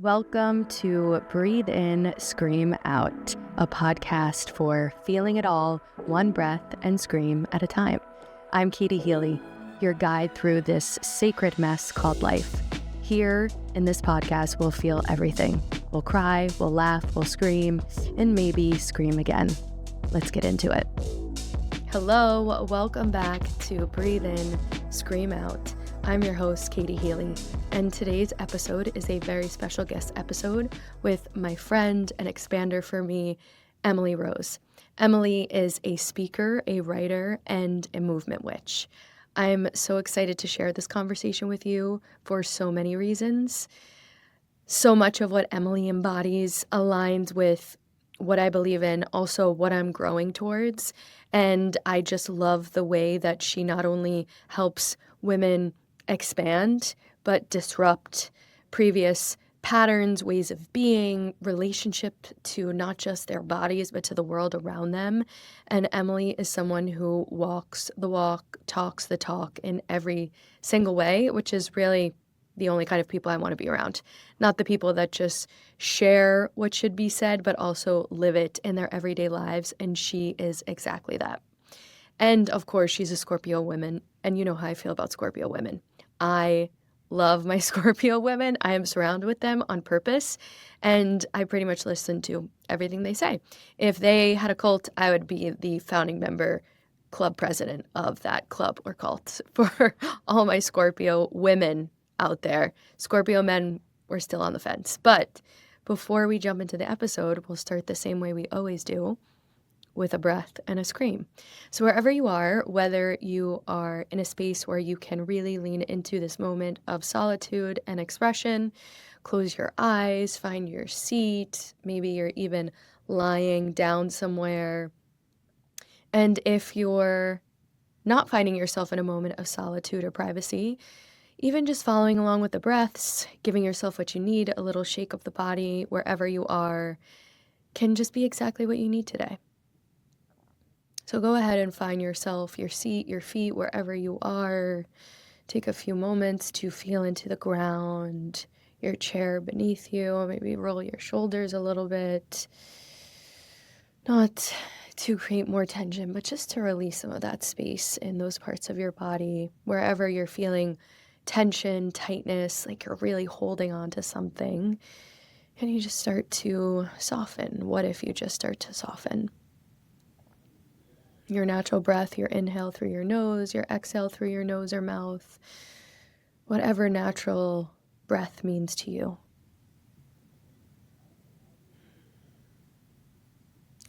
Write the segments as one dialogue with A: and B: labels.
A: Welcome to Breathe In, Scream Out, a podcast for feeling it all, one breath and scream at a time. I'm Katie Healy, your guide through this sacred mess called life. Here in this podcast, we'll feel everything. We'll cry, we'll laugh, we'll scream, and maybe scream again. Let's get into it. Hello, welcome back to Breathe In, Scream Out. I'm your host, Katie Healy, and today's episode is a very special guest episode with my friend and expander for me, Emily Rose. Emily is a speaker, a writer, and a movement witch. I'm so excited to share this conversation with you for so many reasons. So much of what Emily embodies aligns with what I believe in, also what I'm growing towards, and I just love the way that she not only helps women expand, but disrupt previous patterns, ways of being, relationship to not just their bodies, but to the world around them. And Emily is someone who walks the walk, talks the talk in every single way, which is really the only kind of people I want to be around. Not the people that just share what should be said, but also live it in their everyday lives. And she is exactly that. And of course, she's a Scorpio woman. And you know how I feel about Scorpio women. I love my Scorpio women. I am surrounded with them on purpose. And I pretty much listen to everything they say. If they had a cult, I would be the founding member, club president of that club or cult for all my Scorpio women out there. Scorpio men, we're still on the fence. But before we jump into the episode, we'll start the same way we always do, with a breath and a scream. So wherever you are, whether you are in a space where you can really lean into this moment of solitude and expression, close your eyes, find your seat, maybe you're even lying down somewhere. And if you're not finding yourself in a moment of solitude or privacy, even just following along with the breaths, giving yourself what you need, a little shake of the body wherever you are, can just be exactly what you need today. So go ahead and find yourself, your seat, your feet, wherever you are. Take a few moments to feel into the ground, your chair beneath you. Maybe roll your shoulders a little bit. Not to create more tension, but just to release some of that space in those parts of your body. Wherever you're feeling tension, tightness, like you're really holding on to something. And you just start to soften. What if you just start to soften? Your natural breath, your inhale through your nose, your exhale through your nose or mouth, whatever natural breath means to you.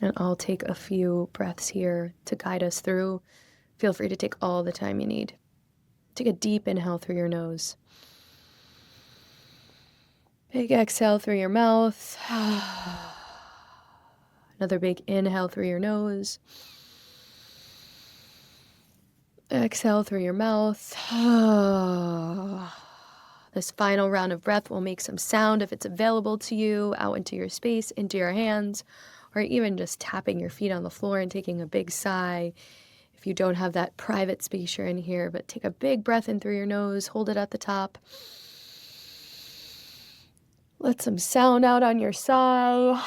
A: And I'll take a few breaths here to guide us through. Feel free to take all the time you need. Take a deep inhale through your nose. Big exhale through your mouth. Another big inhale through your nose. Exhale through your mouth. This final round of breath will make some sound if it's available to you, out into your space, into your hands, or even just tapping your feet on the floor and taking a big sigh. If you don't have that private space you're in here, but take a big breath in through your nose, hold it at the top. Let some sound out on your sigh.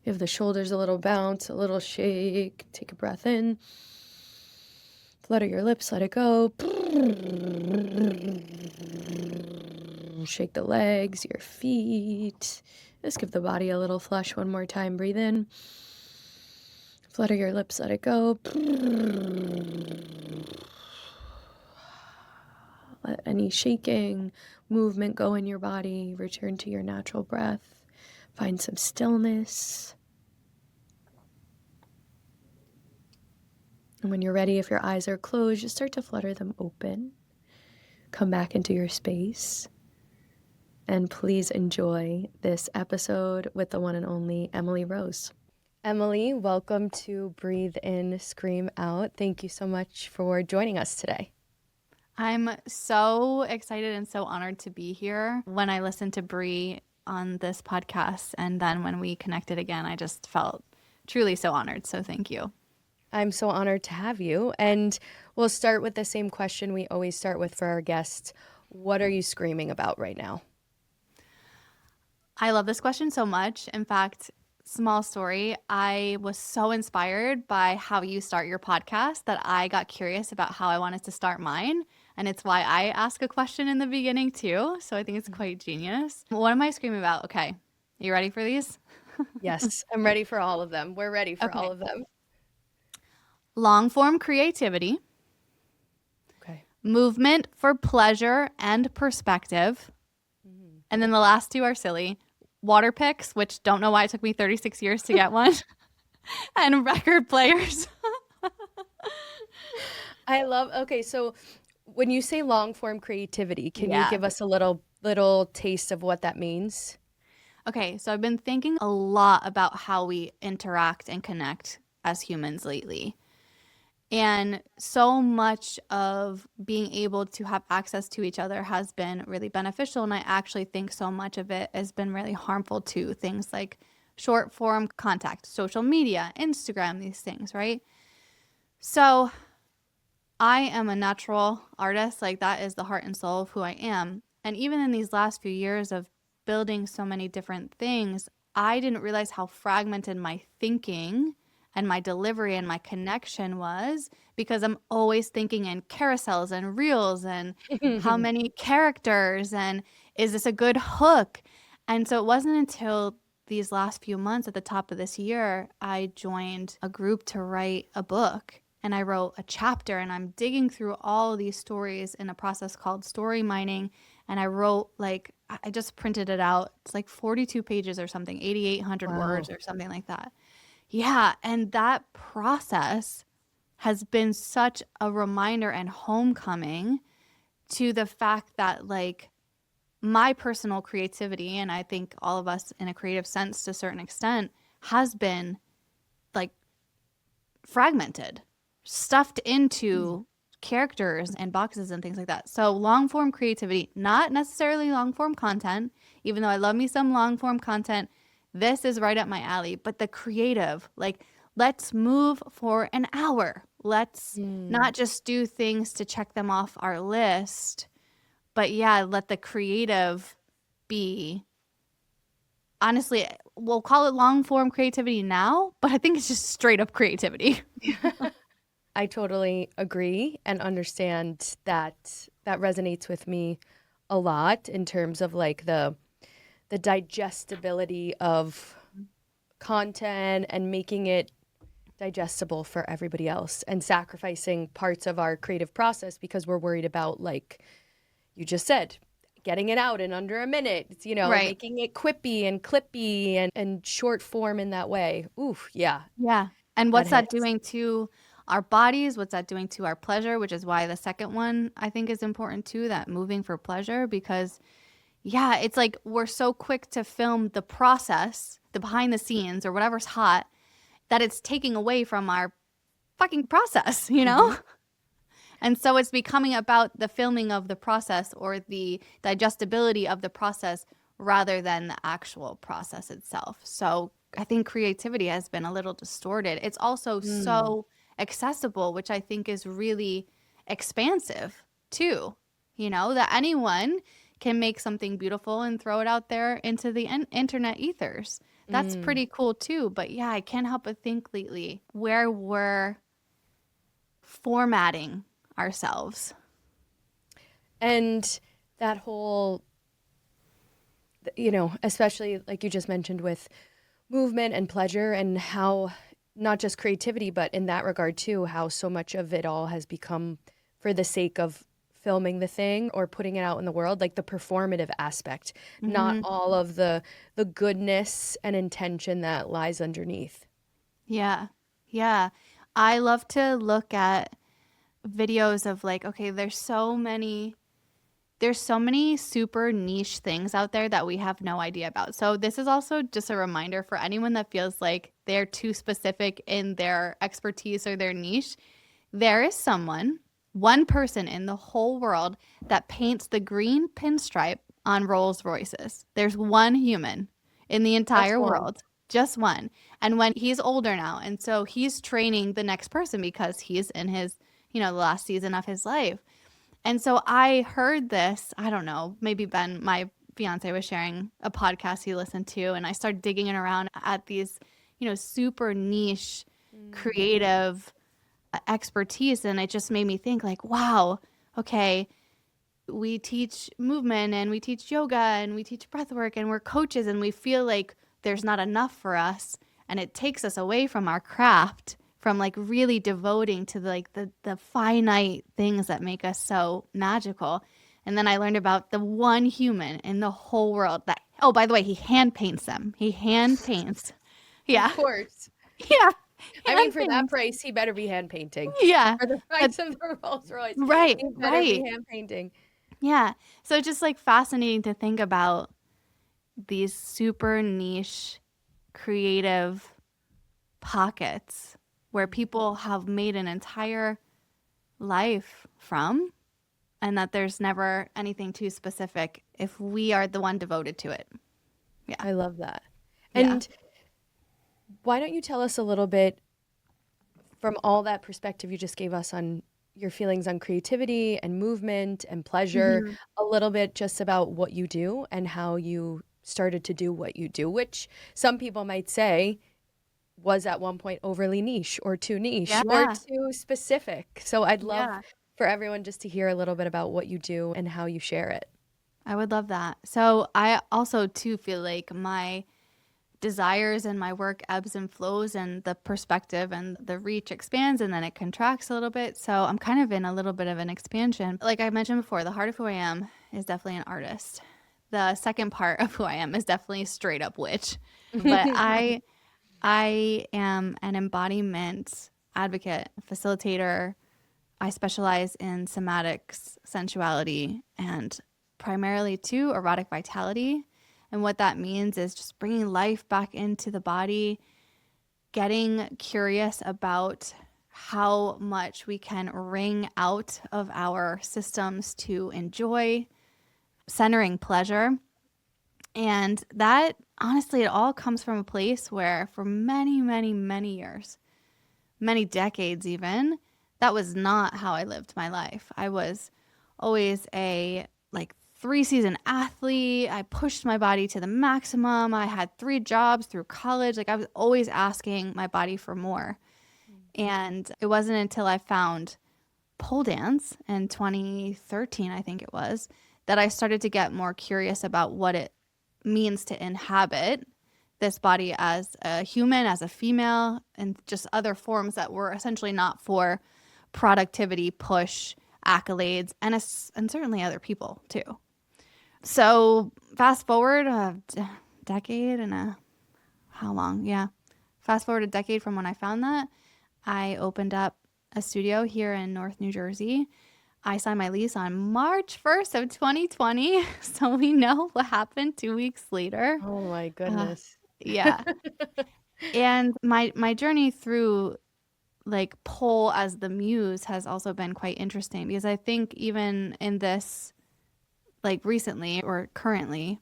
A: Give the shoulders a little bounce, a little shake. Take a breath in. Flutter your lips, let it go. Shake the legs, your feet. Just give the body a little flush one more time. Breathe in. Flutter your lips, let it go. Let any shaking, movement go in your body. Return to your natural breath. Find some stillness. And when you're ready, if your eyes are closed, just start to flutter them open. Come back into your space. And please enjoy this episode with the one and only Emily Rose. Emily, welcome to Breathe In, Scream Out. Thank you so much for joining us today.
B: I'm so excited and so honored to be here. When I listened to Bree on this podcast, and then when we connected again, I just felt truly so honored. So thank you.
A: I'm so honored to have you. And we'll start with the same question we always start with for our guests. What are you screaming about right now?
B: I love this question so much. In fact, small story, I was so inspired by how you start your podcast that I got curious about how I wanted to start mine. And it's why I ask a question in the beginning too. So I think it's quite genius. What am I screaming about? Okay. You ready for these?
A: Yes, I'm ready for all of them. We're ready for all
B: Okay.
A: of them.
B: Long form creativity,
A: Okay.
B: movement for pleasure and perspective. And then the last two are silly. Water picks, which don't know why it took me 36 years to get one, and record players.
A: Okay, so when you say long form creativity, can you
B: Yeah.
A: give us a little taste of what that means?
B: Okay, so I've been thinking a lot about how we interact and connect as humans lately. And so much of being able to have access to each other has been really beneficial. And I actually think so much of it has been really harmful to things like short form contact, social media, Instagram, these things, right? So I am a natural artist. Like, that is the heart and soul of who I am. And even in these last few years of building so many different things, I didn't realize how fragmented my thinking and my delivery and my connection was, because I'm always thinking in carousels and reels and how many characters and is this a good hook? And so it wasn't until these last few months at the top of this year, I joined a group to write a book, and I wrote a chapter, and I'm digging through all of these stories in a process called story mining. And I wrote, like, I just printed it out. It's like 42 pages or something, 8,800 words
A: Wow.
B: or something like that. Yeah. And that process has been such a reminder and homecoming to the fact that, like, my personal creativity, and I think all of us in a creative sense to a certain extent, has been like fragmented, stuffed into characters and boxes and things like that. So long form creativity, not necessarily long form content, even though I love me some long form content. This is right up my alley. But the creative, like, let's move for an hour. Let's
A: Mm.
B: not just do things to check them off our list, but yeah, let the creative be. Honestly, we'll call it long form creativity now, but I think it's just straight up creativity.
A: I totally agree and understand that resonates with me a lot in terms of like the digestibility of content and making it digestible for everybody else and sacrificing parts of our creative process because we're worried about, like you just said, getting it out in under a minute. It's,
B: Right.
A: making it quippy and clippy and short form in that way. Oof, yeah,
B: Yeah. And
A: that
B: what's that
A: hits.
B: doing to our bodies? What's that doing to our pleasure? Which is why the second one I think is important too, that moving for pleasure, because yeah, it's like we're so quick to film the process, the behind the scenes or whatever's hot, that it's taking away from our fucking process, you know?
A: Hmm.
B: And so it's becoming about the filming of the process or the digestibility of the process rather than the actual process itself. So I think creativity has been a little distorted. It's also
A: Mm.
B: so accessible, which I think is really expansive too. That anyone can make something beautiful and throw it out there into the internet ethers. That's
A: Mm.
B: pretty cool too. But yeah, I can't help but think lately where we're formatting ourselves.
A: And that whole, especially like you just mentioned with movement and pleasure and how not just creativity, but in that regard too, how so much of it all has become for the sake of filming the thing or putting it out in the world, like the performative aspect, not
B: Hmm.
A: all of the goodness and intention that lies underneath.
B: Yeah. Yeah. I love to look at videos of, like, okay, there's so many super niche things out there that we have no idea about. So this is also just a reminder for anyone that feels like they're too specific in their expertise or their niche. There is one person in the whole world that paints the green pinstripe on Rolls Royces. There's one human in the
A: Just
B: entire
A: one.
B: world. just one. And when he's older now, and so he's training the next person because he's in his, the last season of his life. And so I heard this, I don't know, maybe Ben, my fiance, was sharing a podcast he listened to, and I started digging it around at these, super niche, creative expertise. And it just made me think like, wow, okay, we teach movement and we teach yoga and we teach breath work and we're coaches, and we feel like there's not enough for us. And it takes us away from our craft, from like really devoting to the finite things that make us so magical. And then I learned about the one human in the whole world that, oh, by the way, he hand paints them. He hand paints. Yeah.
A: Of course.
B: Yeah.
A: I mean, for that price, he better be hand painting.
B: Yeah.
A: For the price of the Rolls Royce.
B: Right.
A: He better be hand painting.
B: Yeah. So it's just like fascinating to think about these super niche, creative pockets where people have made an entire life from, and that there's never anything too specific if we are the one devoted to it. Yeah.
A: I love that. And why don't you tell us a little bit from all that perspective you just gave us on your feelings on creativity and movement and pleasure, a little bit just about what you do and how you started to do what you do, which some people might say was at one point overly niche or too niche or too specific. So I'd love for everyone just to hear a little bit about what you do and how you share it.
B: I would love that. So I also too feel like my desires and my work ebbs and flows, and the perspective and the reach expands and then it contracts a little bit. So I'm kind of in a little bit of an expansion. Like I mentioned before, the heart of who I am is definitely an artist. The second part of who I am is definitely a straight up witch. But I am an embodiment advocate, facilitator. I specialize in somatics, sensuality, and primarily too erotic vitality. And what that means is just bringing life back into the body, getting curious about how much we can wring out of our systems to enjoy, centering pleasure. And that, honestly, it all comes from a place where for many, many, many years, many decades even, that was not how I lived my life. I was always a 3-season athlete. I pushed my body to the maximum. I had 3 jobs through college. I was always asking my body for more. And it wasn't until I found pole dance in 2013, I think it was, that I started to get more curious about what it means to inhabit this body as a human, as a female, and just other forms that were essentially not for productivity, push, accolades, and certainly other people too. So fast forward a decade and how long? Yeah. Fast forward a decade from when I found that, I opened up a studio here in North New Jersey. I signed my lease on March 1st of 2020. So we know what happened 2 weeks later.
A: Oh my goodness.
B: Yeah. And my journey through pole as the muse has also been quite interesting, because I think even in this recently or currently,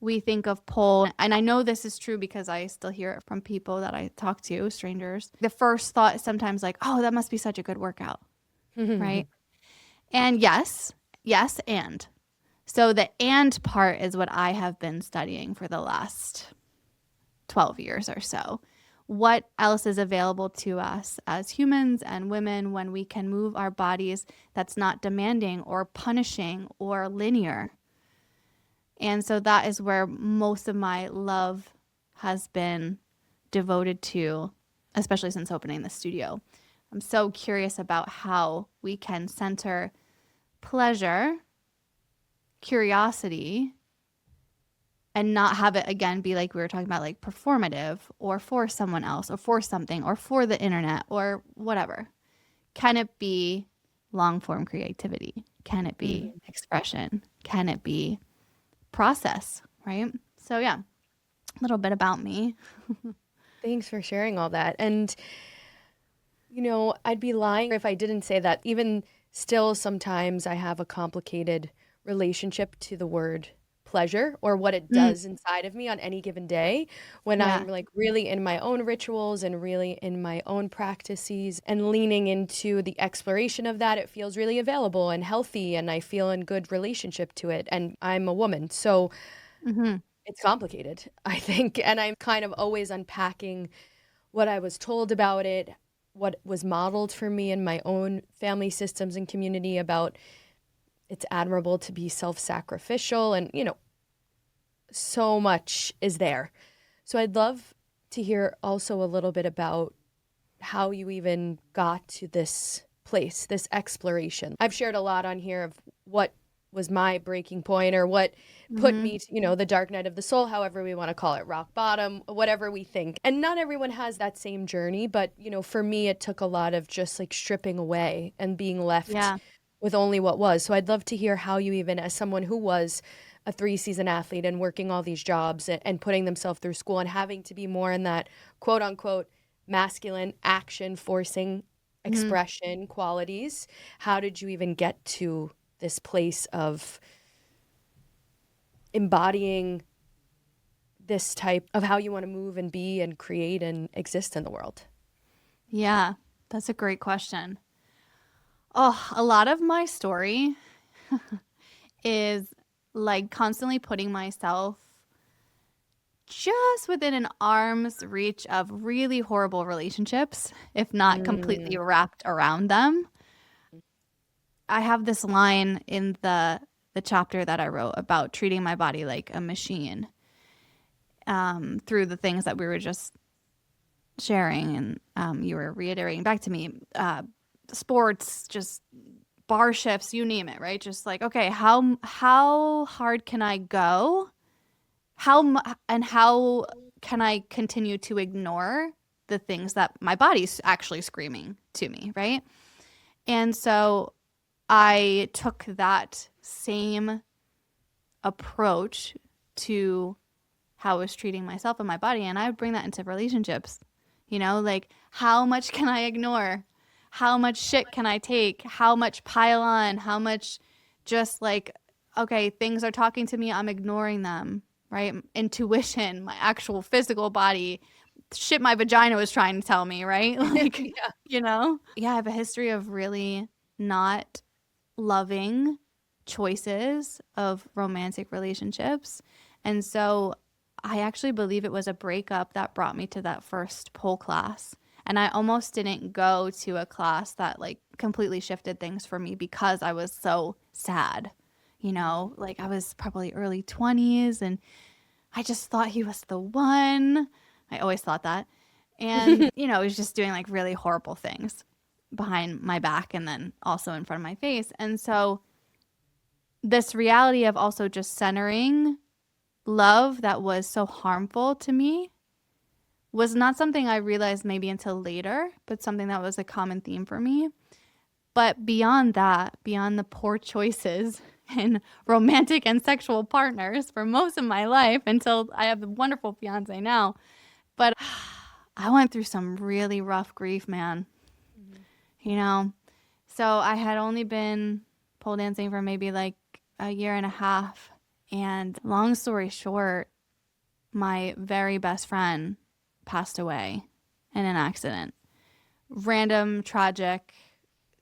B: we think of pole, and I know this is true because I still hear it from people that I talk to, strangers. The first thought is sometimes oh, that must be such a good workout, right? And yes, and. So the and part is what I have been studying for the last 12 years or so. What else is available to us as humans and women when we can move our bodies that's not demanding or punishing or linear? And so that is where most of my love has been devoted to, especially since opening the studio. I'm so curious about how we can center pleasure, curiosity, and not have it again be like we were talking about, performative or for someone else or for something or for the internet or whatever. Can it be long form creativity? Can it be expression? Can it be process? Right? So yeah, a little bit about me.
A: Thanks for sharing all that. And, I'd be lying if I didn't say that even still sometimes I have a complicated relationship to the word pleasure or what it
B: Mm,
A: does inside of me on any given day when I'm
B: yeah.
A: like really in my own rituals and really in my own practices and leaning into the exploration of that. It feels really available and healthy, and I feel in good relationship to it. And I'm a woman, so
B: Mm-hmm.
A: it's complicated, I think. And I'm kind of always unpacking what I was told about it, what was modeled for me in my own family systems and community about it's admirable to be self-sacrificial, and so much is there. So I'd love to hear also a little bit about how you even got to this place, this exploration. I've shared a lot on here of what was my breaking point or what put
B: Mm-hmm.
A: me to, the dark night of the soul, however we want to call it, rock bottom, whatever we think. And not everyone has that same journey, but, for me, it took a lot of just like stripping away and being left
B: Yeah.
A: with only what was. So I'd love to hear how you even, as someone who was a 3-season athlete and working all these jobs and putting themselves through school and having to be more in that quote unquote masculine action forcing
B: Mm-hmm.
A: expression qualities, how did you even get to this place of embodying this type of how you want to move and be and create and exist in the world?
B: Yeah. That's a great question. Oh, a lot of my story is like constantly putting myself just within an arm's reach of really horrible relationships, if not completely
A: Mm.
B: wrapped around them. I have this line in the chapter that I wrote about treating my body like a machine, through the things that we were just sharing, and you were reiterating back to me. Sports, just bar shifts, you name it, right? Just like, okay, how hard can I go? How can I continue to ignore the things that my body's actually screaming to me, right? And so I took that same approach to how I was treating myself and my body, and I would bring that into relationships. Like, how much can I ignore? How much shit can I take? How much pile on? How much just like, okay, things are talking to me, I'm ignoring them, right? Intuition, my actual physical body, shit my vagina was trying to tell me, right? Like,
A: Yeah.
B: Yeah, I have a history of really not loving choices of romantic relationships. And so I actually believe it was a breakup that brought me to that first pole class. And I almost didn't go to a class that like completely shifted things for me because I was so sad. Like I was probably early 20s and I just thought he was the one. I always thought that. And, he was just doing like really horrible things behind my back and then also in front of my face. And so this reality of also just centering love that was so harmful to me was not something I realized maybe until later, but something that was a common theme for me. But beyond that, beyond the poor choices in romantic and sexual partners for most of my life until I have a wonderful fiance now, but I went through some really rough grief, man.
A: Mhm.
B: You know, so I had only been pole dancing for maybe like a year and a half. And long story short, my very best friend passed away in an accident. Random, tragic.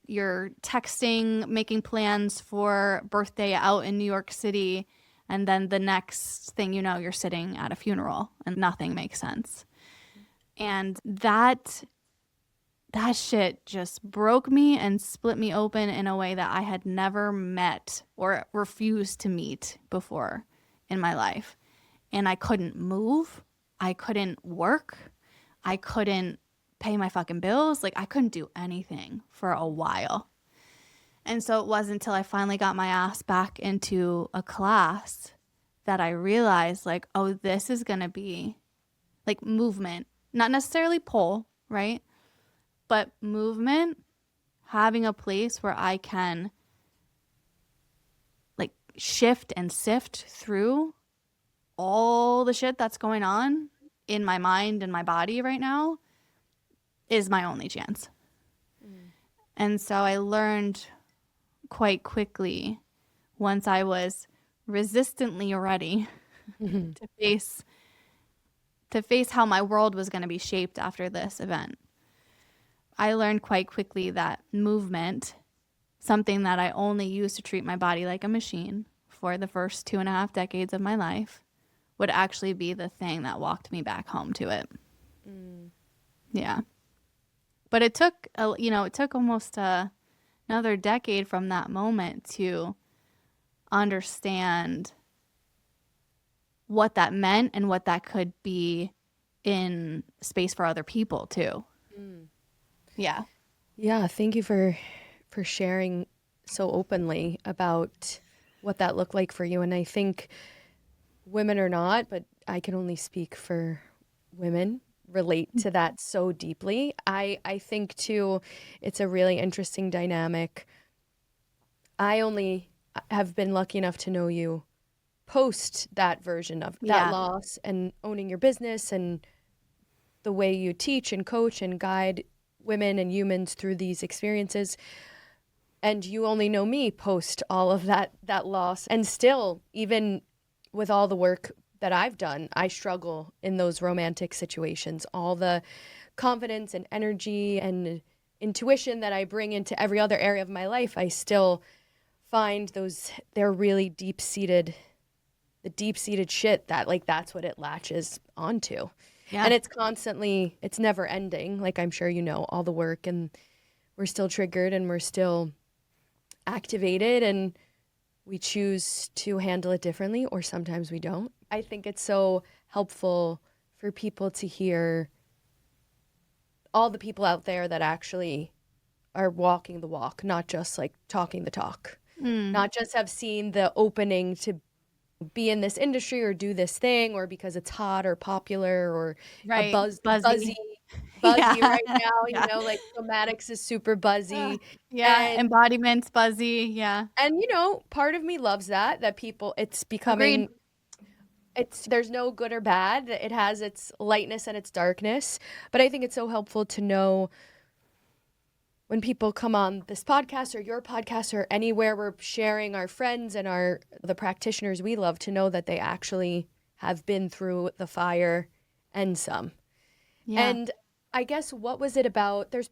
B: You're texting, making plans for birthday out in New York City, and then the next thing you know, you're sitting at a funeral and nothing makes sense. And that shit just broke me and split me open in a way that I had never met or refused to meet before in my life. And I couldn't move. I couldn't work. I couldn't pay my fucking bills. Like, I couldn't do anything for a while. And so it wasn't until I finally got my ass back into a class that I realized, like, oh, this is going to be like movement, not necessarily pole, right? But movement, having a place where I can like shift and sift through all the shit that's going on in my mind and my body right now is my only chance.
A: Mm.
B: And so I learned quite quickly once I was resistantly ready
A: Mhm.
B: to face how my world was going to be shaped after this event. I learned quite quickly that movement, something that I only used to treat my body like a machine for the first 2.5 decades of my life, would actually be the thing that walked me back home to it.
A: Mm.
B: Yeah. But it took, it took almost another decade from that moment to understand what that meant and what that could be in space for other people too.
A: Mm.
B: Yeah.
A: Yeah, thank you for sharing so openly about what that looked like for you. And I think women or not, but I can only speak for women, relate to that so deeply. I think too, it's a really interesting dynamic. I only have been lucky enough to know you post that version of that
B: Yeah.
A: loss and owning your business and the way you teach and coach and guide women and humans through these experiences. And you only know me post all of that loss. And still, even with all the work that I've done, I struggle in those romantic situations. All the confidence and energy and intuition that I bring into every other area of my life, I still find they're really the deep-seated shit that like that's what it latches onto.
B: Yeah.
A: And it's never ending. Like I'm sure you know, all the work, and we're still triggered and we're still activated, and we choose to handle it differently, or sometimes we don't. I think it's so helpful for people to hear all the people out there that actually are walking the walk, not just like talking the talk, not just have seen the opening to be in this industry or do this thing or because it's hot or popular or a
B: Right.
A: buzzy
B: Buzzy. Yeah.
A: right now,
B: Yeah.
A: like somatics is super buzzy.
B: Yeah.
A: And
B: Embodiments, buzzy. Yeah.
A: part of me loves that people, it's
B: Agreed.
A: becoming, there's no good or bad. It has its lightness and its darkness. But I think it's so helpful to know when people come on this podcast or your podcast or anywhere we're sharing our friends and the practitioners we love, to know that they actually have been through the fire and some.
B: Yeah.
A: And I guess what was it about? There's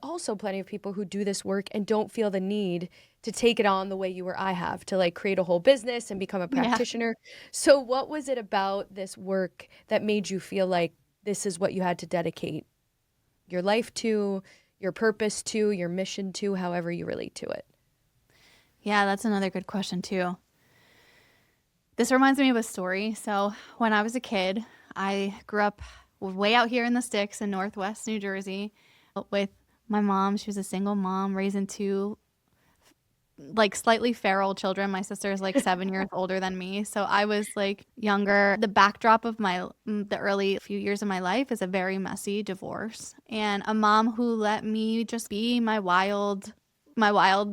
A: also plenty of people who do this work and don't feel the need to take it on the way you or I have, to like create a whole business and become a
B: Yeah.
A: practitioner. So what was it about this work that made you feel like this is what you had to dedicate your life to, your purpose to, your mission to, however you relate to it?
B: Yeah, that's another good question too. This reminds me of a story. So when I was a kid, I grew up way out here in the sticks in Northwest New Jersey with my mom. She was a single mom raising two like slightly feral children. My sister is like 7 years older than me. So I was like younger. The backdrop of the early few years of my life is a very messy divorce and a mom who let me just be my wild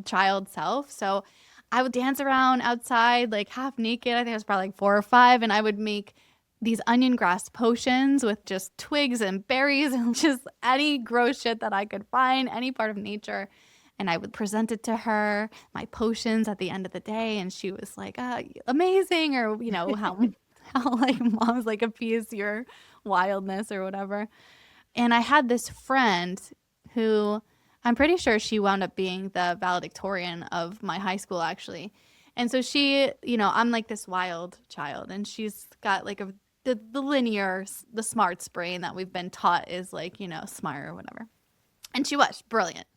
B: child self. So I would dance around outside like half naked. I think I was probably like 4 or 5, and I would make these onion grass potions with just twigs and berries and just any gross shit that I could find, any part of nature. And I would present it to her, my potions at the end of the day. And she was like, amazing. Or, how like moms like appease your wildness or whatever. And I had this friend who I'm pretty sure she wound up being the valedictorian of my high school, actually. And so she, I'm like this wild child, and she's got like the linear, the smarts brain that we've been taught is like, smart or whatever. And she was brilliant.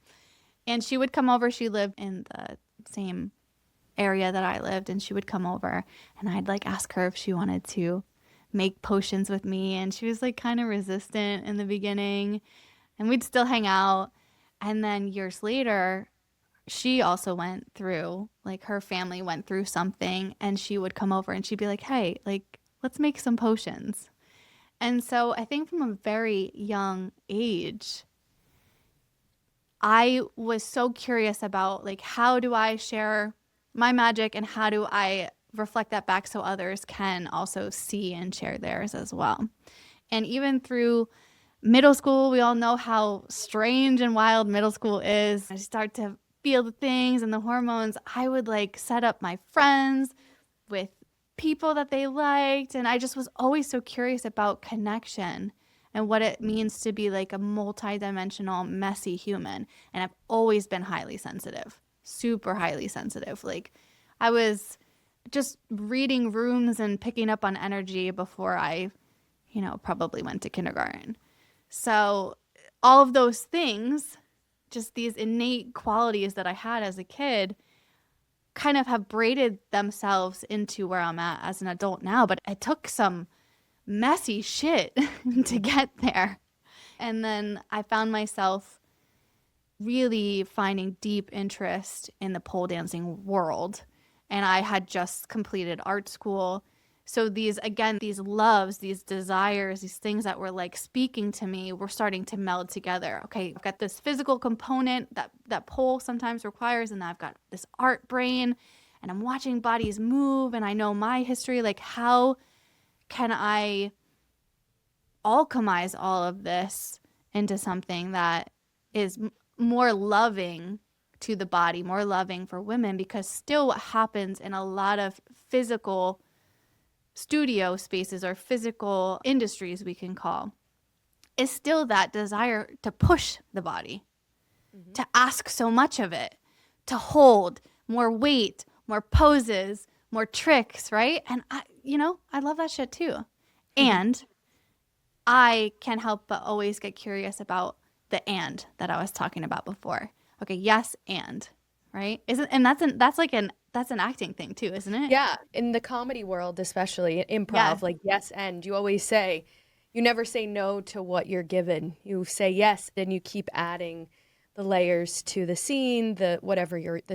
B: And she would come over. She lived in the same area that I lived, and she would come over, and I'd like ask her if she wanted to make potions with me. And she was like kind of resistant in the beginning, and we'd still hang out. And then years later, she also went through, like her family went through something, and she would come over and she'd be like, hey, like, let's make some potions. And so I think from a very young age, I was so curious about like, how do I share my magic and how do I reflect that back so others can also see and share theirs as well. And even through middle school, we all know how strange and wild middle school is. I start to feel the things and the hormones. I would like set up my friends with people that they liked. And I just was always so curious about connection and what it means to be like a multidimensional, messy human. And I've always been highly sensitive, super highly sensitive. Like I was just reading rooms and picking up on energy before I, probably went to kindergarten. So all of those things, just these innate qualities that I had as a kid, kind of have braided themselves into where I'm at as an adult now. But it took some messy shit to get there. And then I found myself really finding deep interest in the pole dancing world. And I had just completed art school. So these loves, these desires, these things that were like speaking to me were starting to meld together. Okay, I've got this physical component that pole sometimes requires, and I've got this art brain, and I'm watching bodies move, and I know my history. Like, how can I alchemize all of this into something that is more loving to the body, more loving for women? Because still what happens in a lot of physical studio spaces or physical industries, we can call, is still that desire to push the body, to ask so much of it, to hold more weight, more poses, more tricks, right? And I love that shit too. And I can't help but always get curious about the and that I was talking about before. Okay, yes, and, right? That's an acting thing too, isn't it?
A: Yeah, in the comedy world, especially improv,
B: Yeah.
A: like yes, and you always say, you never say no to what you're given. You say yes, and you keep adding the layers to the scene, the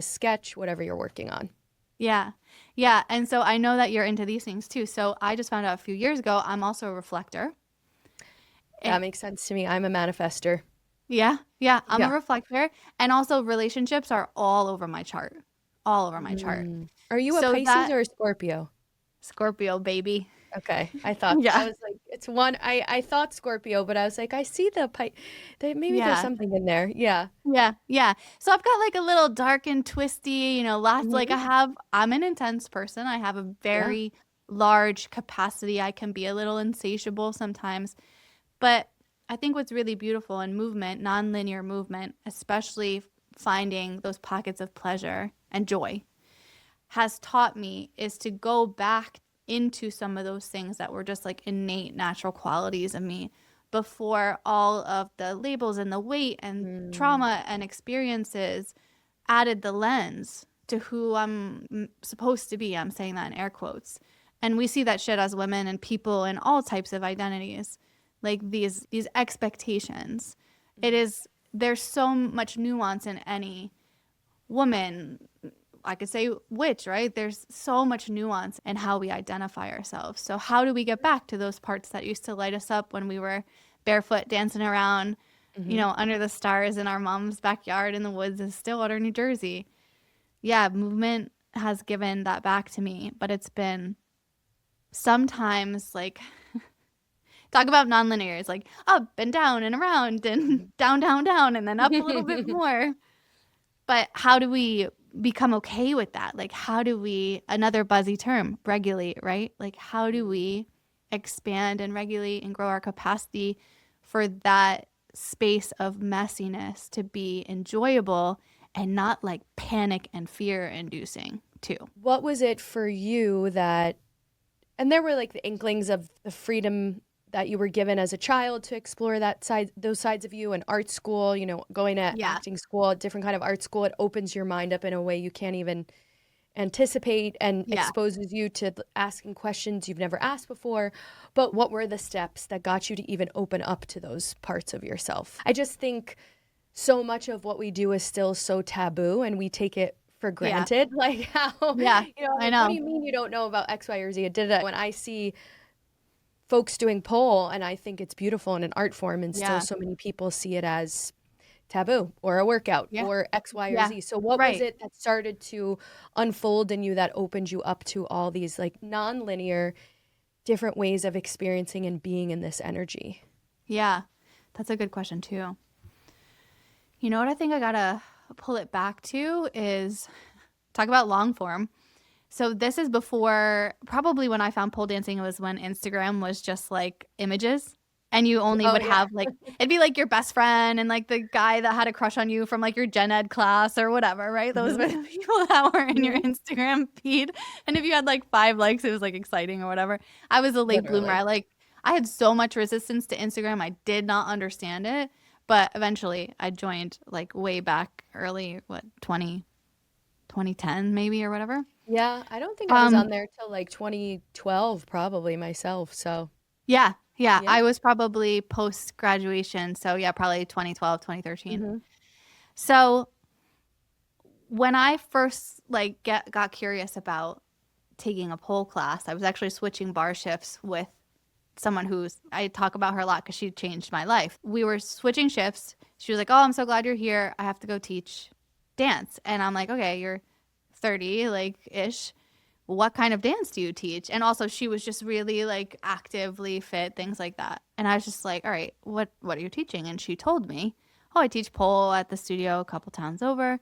A: sketch, whatever you're working on.
B: Yeah. Yeah. And so I know that you're into these things too. So I just found out a few years ago, I'm also a reflector.
A: That makes sense to me. I'm a manifester.
B: Yeah. Yeah. I'm a
A: Yeah.
B: reflector. And also relationships are all over my chart. All over my chart.
A: Are you a
B: So
A: Pisces
B: that
A: or a Scorpio?
B: Scorpio, baby.
A: Okay, I thought I
B: Yeah.
A: was like, it's one. I thought Scorpio, but I was like, I see maybe there's
B: Yeah.
A: something in there. Yeah.
B: Yeah. Yeah. So I've got like a little dark and twisty, lots like
A: Hmm.
B: I'm an intense person. I have a
A: Yeah.
B: very large capacity. I can be a little insatiable sometimes. But I think what's really beautiful in movement, nonlinear movement, especially finding those pockets of pleasure and joy, has taught me is to go back into some of those things that were just like innate natural qualities of me before all of the labels and the weight and
A: Mm.
B: trauma and experiences added the lens to who I'm supposed to be. I'm saying that in air quotes. And we see that shit as women and people in all types of identities, like these expectations. There's so much nuance in any woman. I could say witch, right? There's so much nuance in how we identify ourselves. So how do we get back to those parts that used to light us up when we were barefoot dancing around, under the stars in our mom's backyard in the woods in Stillwater, New Jersey? Yeah, movement has given that back to me, but it's been sometimes like talk about nonlinear. It's like up and down and around and down, down, down, and then up a little bit more. But how do we become okay with that? Like, how do we, another buzzy term, regulate, right? Like, how do we expand and regulate and grow our capacity for that space of messiness to be enjoyable and not like panic and fear inducing too?
A: What was it for you and there were like the inklings of the freedom that you were given as a child to explore those sides of you in art school, going to
B: Yeah.
A: acting school, a different kind of art school. It opens your mind up in a way you can't even anticipate and
B: Yeah.
A: exposes you to asking questions you've never asked before. But what were the steps that got you to even open up to those parts of yourself? I just think so much of what we do is still so taboo and we take it for
B: Yeah.
A: granted. Like how,
B: Yeah. I
A: like, what do
B: know.
A: you mean you don't know about X, Y, or Z? When I see folks doing pole and I think it's beautiful in an art form and still
B: Yeah.
A: so many people see it as taboo or a workout
B: Yeah.
A: or X, Y, or
B: Yeah.
A: Z. So what was
B: Right.
A: it that started to unfold in you that opened you up to all these like non-linear different ways of experiencing and being in this energy?
B: Yeah. That's a good question too. You know what I think I gotta pull it back to is talk about long form. So this is before, probably when I found pole dancing was when Instagram was just like images, and you only
A: Oh
B: would
A: yeah.
B: have like, it'd be like your best friend and like the guy that had a crush on you from like your gen ed class or whatever, right? Those
A: Mhm.
B: were the people that were in your
A: Mhm.
B: Instagram feed. And if you had like 5 likes, it was like exciting or whatever. I was a late bloomer.
A: Literally.
B: I had so much resistance to Instagram. I did not understand it. But eventually I joined like way back early, 2010 maybe or whatever.
A: Yeah, I don't think I was on
B: Um,
A: there till like 2012 probably myself. So,
B: yeah, yeah,
A: yeah.
B: I was probably post graduation, so yeah, probably 2012, 2013.
A: Mhm.
B: So when I first like got curious about taking a pole class, I was actually switching bar shifts with someone who's I talk about her a lot because she changed my life. We were switching shifts. She was like, "Oh, I'm so glad you're here. I have to go teach dance," and I'm like, "Okay, you're 30, like ish. What kind of dance do you teach?" And also she was just really like actively fit, things like that. And I was just like, all right, what are you teaching? And she told me, oh, I teach pole at the studio a couple towns over. And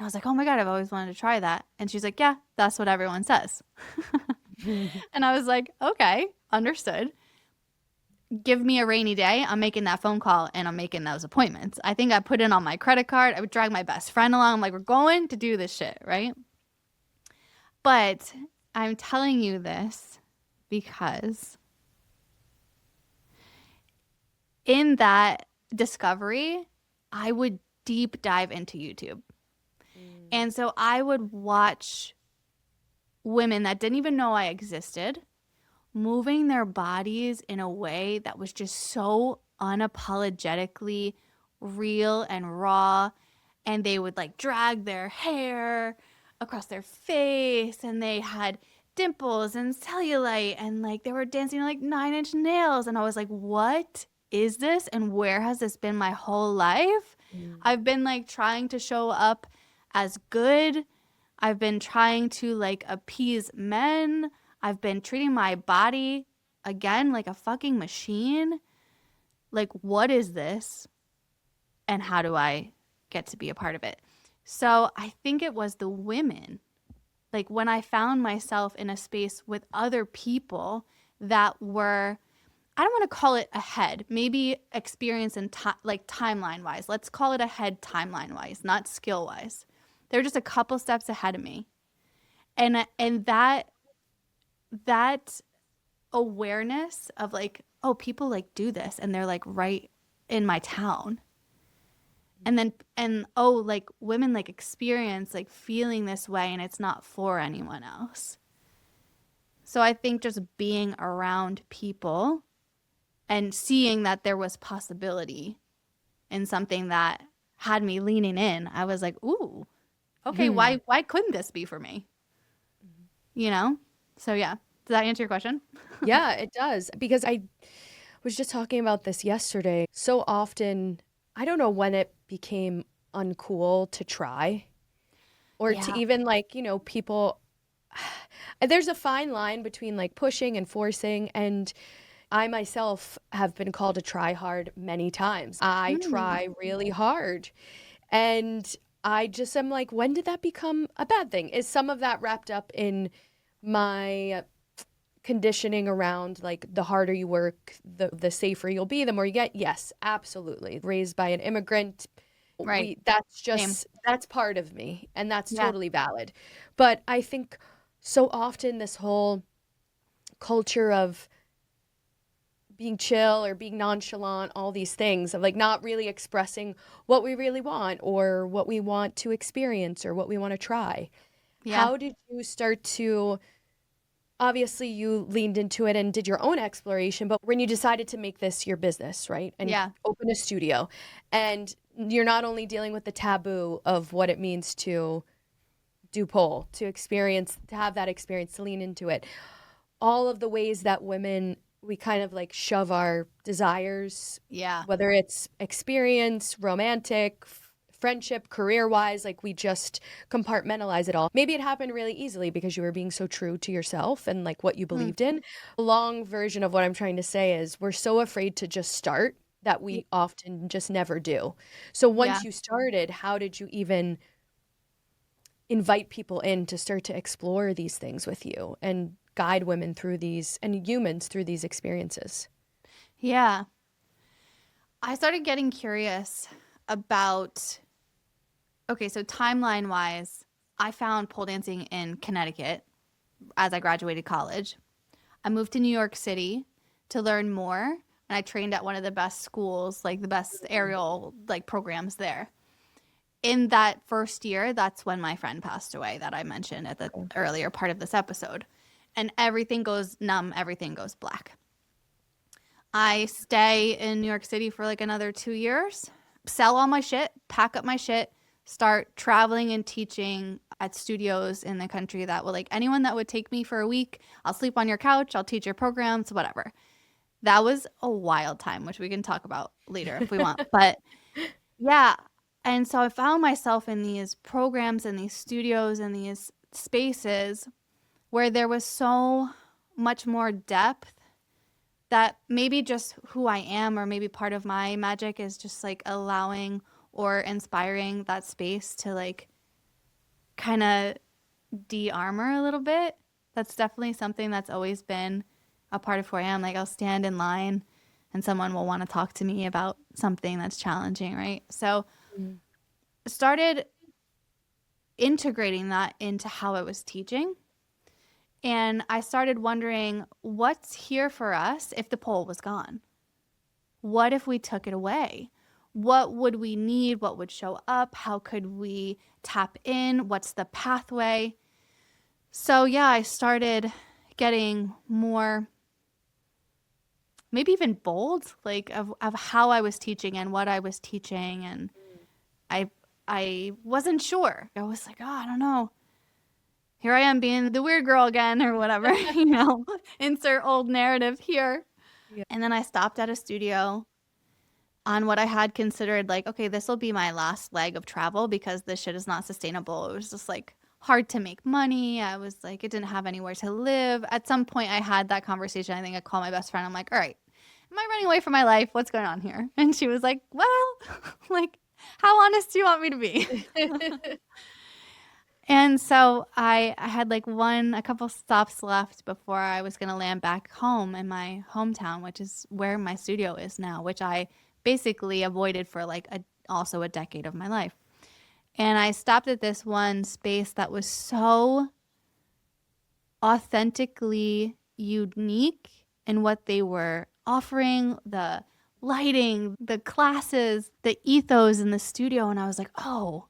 B: I was like, oh my God, I've always wanted to try that. And she's like, yeah, that's what everyone says. And I was like, okay, understood. Give me a rainy day. I'm making that phone call and I'm making those appointments. I think I put in on my credit card. I would drag my best friend along. I'm like, we're going to do this shit, right? But I'm telling you this because in that discovery, I would deep dive into YouTube.
A: Mm.
B: And so I would watch women that didn't even know I existed moving their bodies in a way that was just so unapologetically real and raw. And they would like drag their hair across their face, and they had dimples and cellulite, and like they were dancing like 9 inch nails. And I was like, what is this? And where has this been my whole life?
A: Mm.
B: I've been like trying to show up as good. I've been trying to like appease men. I've been treating my body again like a fucking machine. Like, what is this? And how do I get to be a part of it? So I think it was the women. Like, when I found myself in a space with other people that were, I don't want to call it ahead, maybe experience and like timeline wise. Let's call it ahead timeline wise, not skill wise. They're just a couple steps ahead of me. And that awareness of like, oh, people like do this and they're like right in my town. And then and oh, like women like experience like feeling this way and it's not for anyone else. So I think just being around people and seeing that there was possibility in something that had me leaning in, I was like, ooh, okay, why couldn't this be for me? You know? So yeah. Does that answer your question?
A: Yeah, it does. Because I was just talking about this yesterday. So often, I don't know when it became uncool to try or to
B: Yeah.
A: even like, people. There's a fine line between like pushing and forcing. And I myself have been called a try hard many times. I
B: Mm.
A: try really hard. And I just am like, when did that become a bad thing? Is some of that wrapped up in my conditioning around like the harder you work, the safer you'll be, the more you get? Yes, absolutely. Raised by an immigrant,
B: Right. Same.
A: that's part of me and that's
B: Yeah.
A: totally valid. But I think so often this whole culture of being chill or being nonchalant, all these things of like not really expressing what we really want or what we want to experience or what we want to try.
B: Yeah.
A: How did you start to, obviously you leaned into it and did your own exploration, but when you decided to make this your business, right? And
B: Yeah.
A: open a studio, and you're not only dealing with the taboo of what it means to do pole, to experience, to have that experience, to lean into it, all of the ways that women, we kind of like shove our desires,
B: Yeah.
A: whether it's experience, romantic, friendship, career wise, like we just compartmentalize it all. Maybe it happened really easily because you were being so true to yourself and like what you
B: Hmm.
A: believed in. A long version of what I'm trying to say is we're so afraid to just start that
B: Y-
A: we often just never do. So
B: Yeah.
A: once you started, how did you even invite people in to start to explore these things with you and guide women through these and humans through these experiences.
B: Yeah. I started getting curious about, okay, so timeline wise, I found pole dancing in Connecticut as I graduated college. I moved to New York City to learn more, and I trained at one of the best schools, like the best aerial like programs there. In that first year, that's when my friend passed away that I mentioned at the earlier part of this episode. And everything goes numb, everything goes black. I stay in New York City for like another 2 years, sell all my shit, pack up my shit, start traveling and teaching at studios in the country that will, like, anyone that would take me for a week, I'll sleep on your couch, I'll teach your programs, whatever. That was a wild time, which we can talk about later if we want. But yeah. And so I found myself in these programs and these studios and these spaces where there was so much more depth that maybe just who I am, or maybe part of my magic is just like allowing or inspiring that space to like kind of de-armor a little bit. That's definitely something that's always been a part of who I am. Like, I'll stand in line and someone will want to talk to me about something that's challenging, right? So started integrating that into how I was teaching. And I started wondering, what's here for us if the pole was gone? What if we took it away? What would we need? What would show up? How could we tap in? What's the pathway? So yeah, I started getting more, maybe even bold, like of how I was teaching and what I was teaching. And I wasn't sure. I was like, oh, I don't know. Here I am being the weird girl again or whatever, insert old narrative here.
A: Yeah.
B: And then I stopped at a studio on what I had considered like, okay, this will be my last leg of travel because this shit is not sustainable. It was just like hard to make money. I was like, it didn't have anywhere to live. At some point I had that conversation. I think I called my best friend. I'm like, all right, am I running away from my life? What's going on here? And she was like, well, like, how honest do you want me to be? And so I had like a couple stops left before I was going to land back home in my hometown, which is where my studio is now, which I basically avoided for like also a decade of my life. And I stopped at this one space that was so authentically unique in what they were offering, the lighting, the classes, the ethos in the studio. And I was like, oh,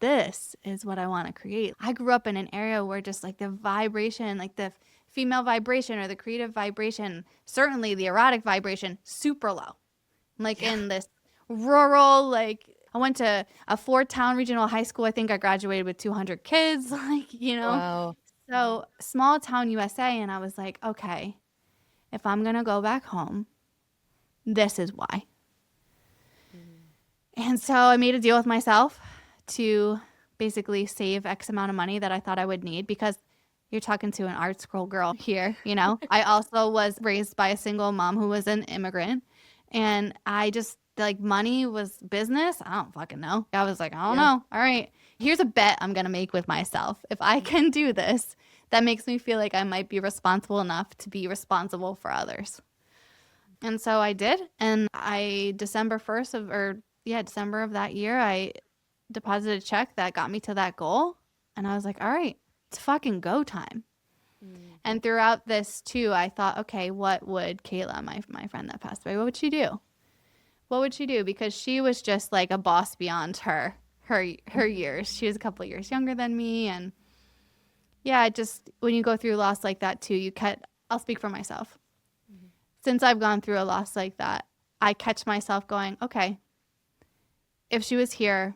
B: this is what I want to create. I grew up in an area where just like the vibration, like the female vibration or the creative vibration, certainly the erotic vibration, super low. Like in this rural, like I went to a 4-town regional high school. I think I graduated with 200 kids,
A: Wow.
B: So small town USA. And I was like, okay, if I'm going to go back home, this is why. And so I made a deal with myself to basically save X amount of money that I thought I would need, because you're talking to an art school girl here, I also was raised by a single mom who was an immigrant, and I just like money was business. I don't fucking know. I was like, I don't know. All right, here's a bet I'm going to make with myself. If I can do this, that makes me feel like I might be responsible enough to be responsible for others. And so I did. And December of that year, I deposited a check that got me to that goal. And I was like, all right, it's fucking go time. And throughout this too, I thought, okay, what would Kayla, my friend that passed away, what would she do? What would she do? Because she was just like a boss beyond her years. She was a couple of years younger than me. And yeah, just when you go through loss like that too, I'll speak for myself. Since I've gone through a loss like that, I catch myself going, okay, if she was here,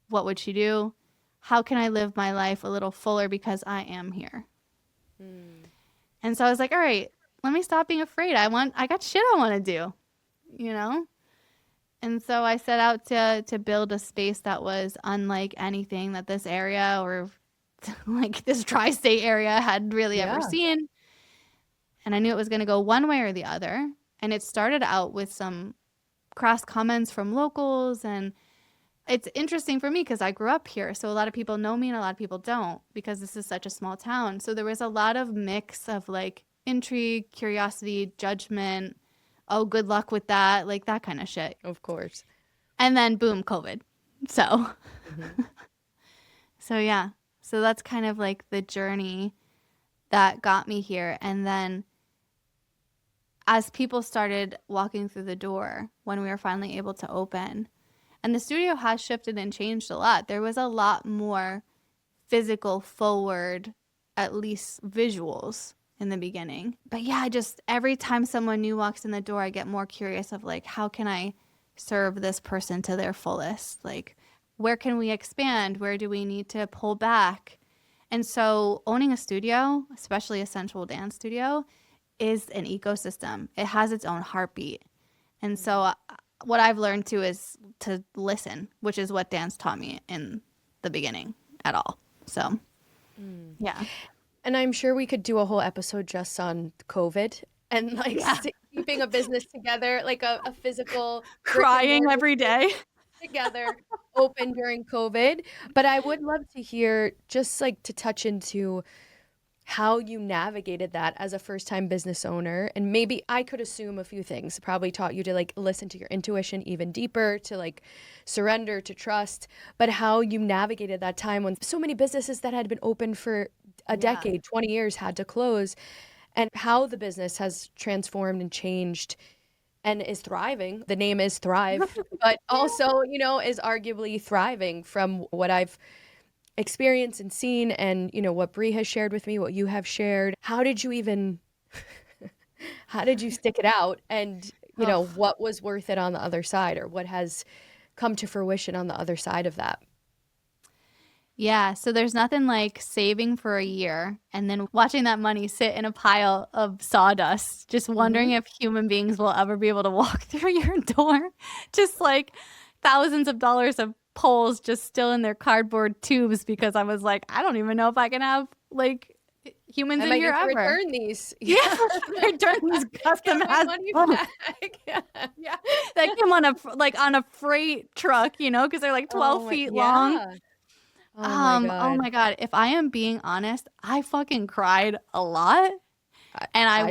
B: what would she do? How can I live my life a little fuller because I am here? And so I was like, all right, let me stop being afraid. I got shit I want to do, And so I set out to build a space that was unlike anything that this area or like this tri-state area had really ever seen. And I knew it was going to go one way or the other. And it started out with some cross comments from locals and it's interesting for me because I grew up here. So a lot of people know me and a lot of people don't because this is such a small town. So there was a lot of mix of like intrigue, curiosity, judgment. Oh, good luck with that. Like that kind of shit.
A: Of course.
B: And then boom, COVID. So,
A: Mm-hmm.
B: so yeah. So that's kind of like the journey that got me here. And then as people started walking through the door when we were finally able to open, and the studio has shifted and changed a lot. There was a lot more physical forward, at least visuals in the beginning. But yeah, just every time someone new walks in the door, I get more curious of like, how can I serve this person to their fullest? Like, where can we expand? Where do we need to pull back? And so owning a studio, especially a sensual dance studio, is an ecosystem. It has its own heartbeat. And so what I've learned too is to listen, which is what dance taught me in the beginning at all. So, yeah.
A: And I'm sure we could do a whole episode just on COVID and like keeping a business together, like a physical
B: Crying every day
A: together, open during COVID. But I would love to hear, just like to touch into how you navigated that as a first-time business owner. And maybe I could assume a few things. Probably taught you to like listen to your intuition even deeper, to like surrender, to trust, but how you navigated that time when so many businesses that had been open for a decade, 20 years had to close, and how the business has transformed and changed and is thriving. The name is Thrive, but also, you know, is arguably thriving from what I've experienced and seen, and you know what Bree has shared with me, what you have shared. How did you even how did you stick it out, and you know what was worth it on the other side, or what has come to fruition on the other side of that?
B: Yeah, so there's nothing like saving for a year and then watching that money sit in a pile of sawdust, just wondering if human beings will ever be able to walk through your door. Just like thousands of dollars of poles just still in their cardboard tubes because I was like, I don't even know if I can have like humans
A: I
B: in
A: might
B: here
A: need to
B: ever.
A: return these.
B: Yeah, return these custom
A: Get my money back.
B: Yeah, that came on a freight truck, you know, because they're like 12 feet long.
A: Oh my
B: Oh
A: God.
B: my God. If I am being honest, I fucking cried a lot. And I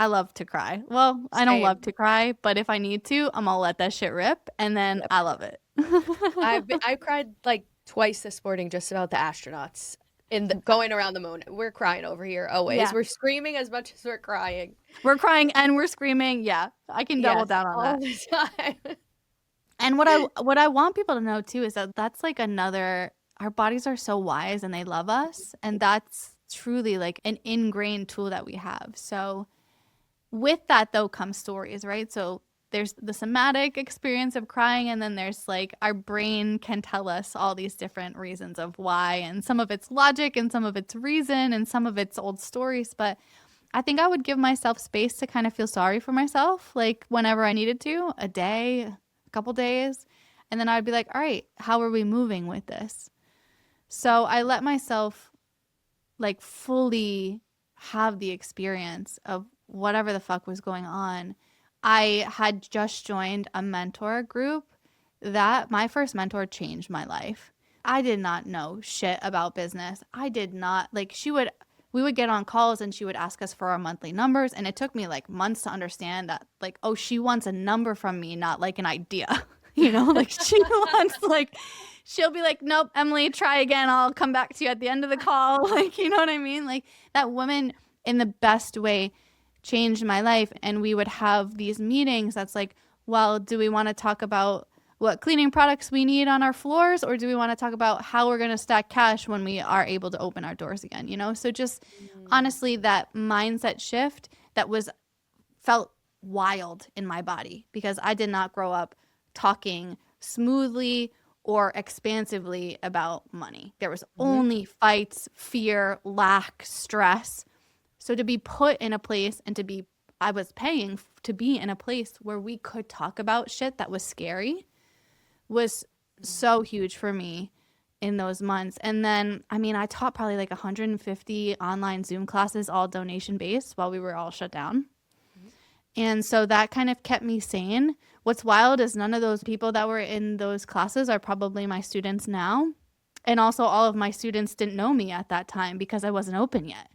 B: love to cry. Well, I don't love
A: Same.
B: to cry, but if I need to, I'm gonna let that shit rip and then I love it.
A: I cried like twice this morning just about the astronauts in the going around the moon. We're crying over here always.
B: Yeah.
A: We're screaming as much as we're crying.
B: We're crying and we're screaming. Yeah, I can double down on
A: all
B: that.
A: the time.
B: And what I want people to know too is that that's like another, our bodies are so wise and they love us, and that's truly like an ingrained tool that we have. So with that though comes stories, right? So there's the somatic experience of crying, and then there's like our brain can tell us all these different reasons of why, and some of it's logic and some of it's reason and some of it's old stories. But I think I would give myself space to kind of feel sorry for myself, like whenever I needed to, a day, a couple days. And then I'd be like, all right, how are we moving with this? So I let myself like fully have the experience of whatever the fuck was going on. I had just joined a mentor group that my first mentor changed my life. I did not know shit about business. I did not like we would get on calls and she would ask us for our monthly numbers, and it took me like months to understand that like, oh, she wants a number from me, not like an idea. You know, like she wants like, she'll be like, nope, Emily, try again. I'll come back to you at the end of the call. Like, you know what I mean? Like that woman in the best way changed my life. And we would have these meetings that's like, well, do we want to talk about what cleaning products we need on our floors, or do we want to talk about how we're going to stack cash when we are able to open our doors again, you know? So just honestly, that mindset shift that felt wild in my body, because I did not grow up talking smoothly or expansively about money. There was only fights, fear, lack, stress. So to be put in a place and I was paying to be in a place where we could talk about shit that was scary was so huge for me in those months. And then, I mean, I taught probably like 150 online Zoom classes, all donation based, while we were all shut down. And so that kind of kept me sane. What's wild is none of those people that were in those classes are probably my students now. And also all of my students didn't know me at that time because I wasn't open yet.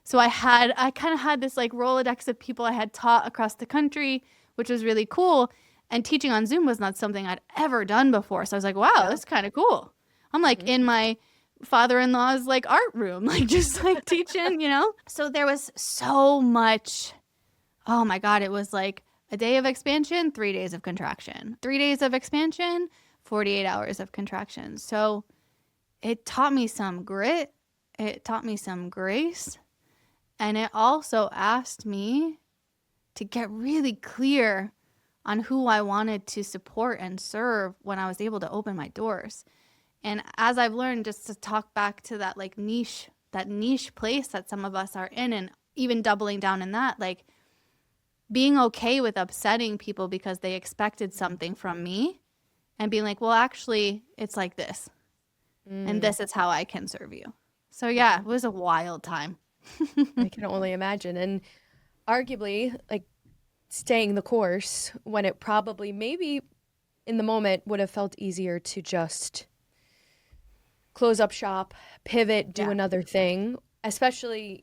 B: So I kind of had this like Rolodex of people I had taught across the country, which was really cool. And teaching on Zoom was not something I'd ever done before. So I was like, wow,
A: Yeah.
B: that's kind of cool. I'm like in my father-in-law's like art room, like just like teaching, you know? So there was so much. Oh my God, it was like a day of expansion, 3 days of contraction. 3 days of expansion, 48 hours of contraction. So it taught me some grit. It taught me some grace. And it also asked me to get really clear on who I wanted to support and serve when I was able to open my doors. And as I've learned, just to talk back to that like that niche place that some of us are in, and even doubling down in that, like being okay with upsetting people because they expected something from me and being like, well, actually, it's like this. And this is how I can serve you. So yeah, it was a wild time.
A: I can only imagine. And arguably, like staying the course when it probably maybe in the moment would have felt easier to just close up shop, pivot, do
B: Yeah.
A: another thing. Especially,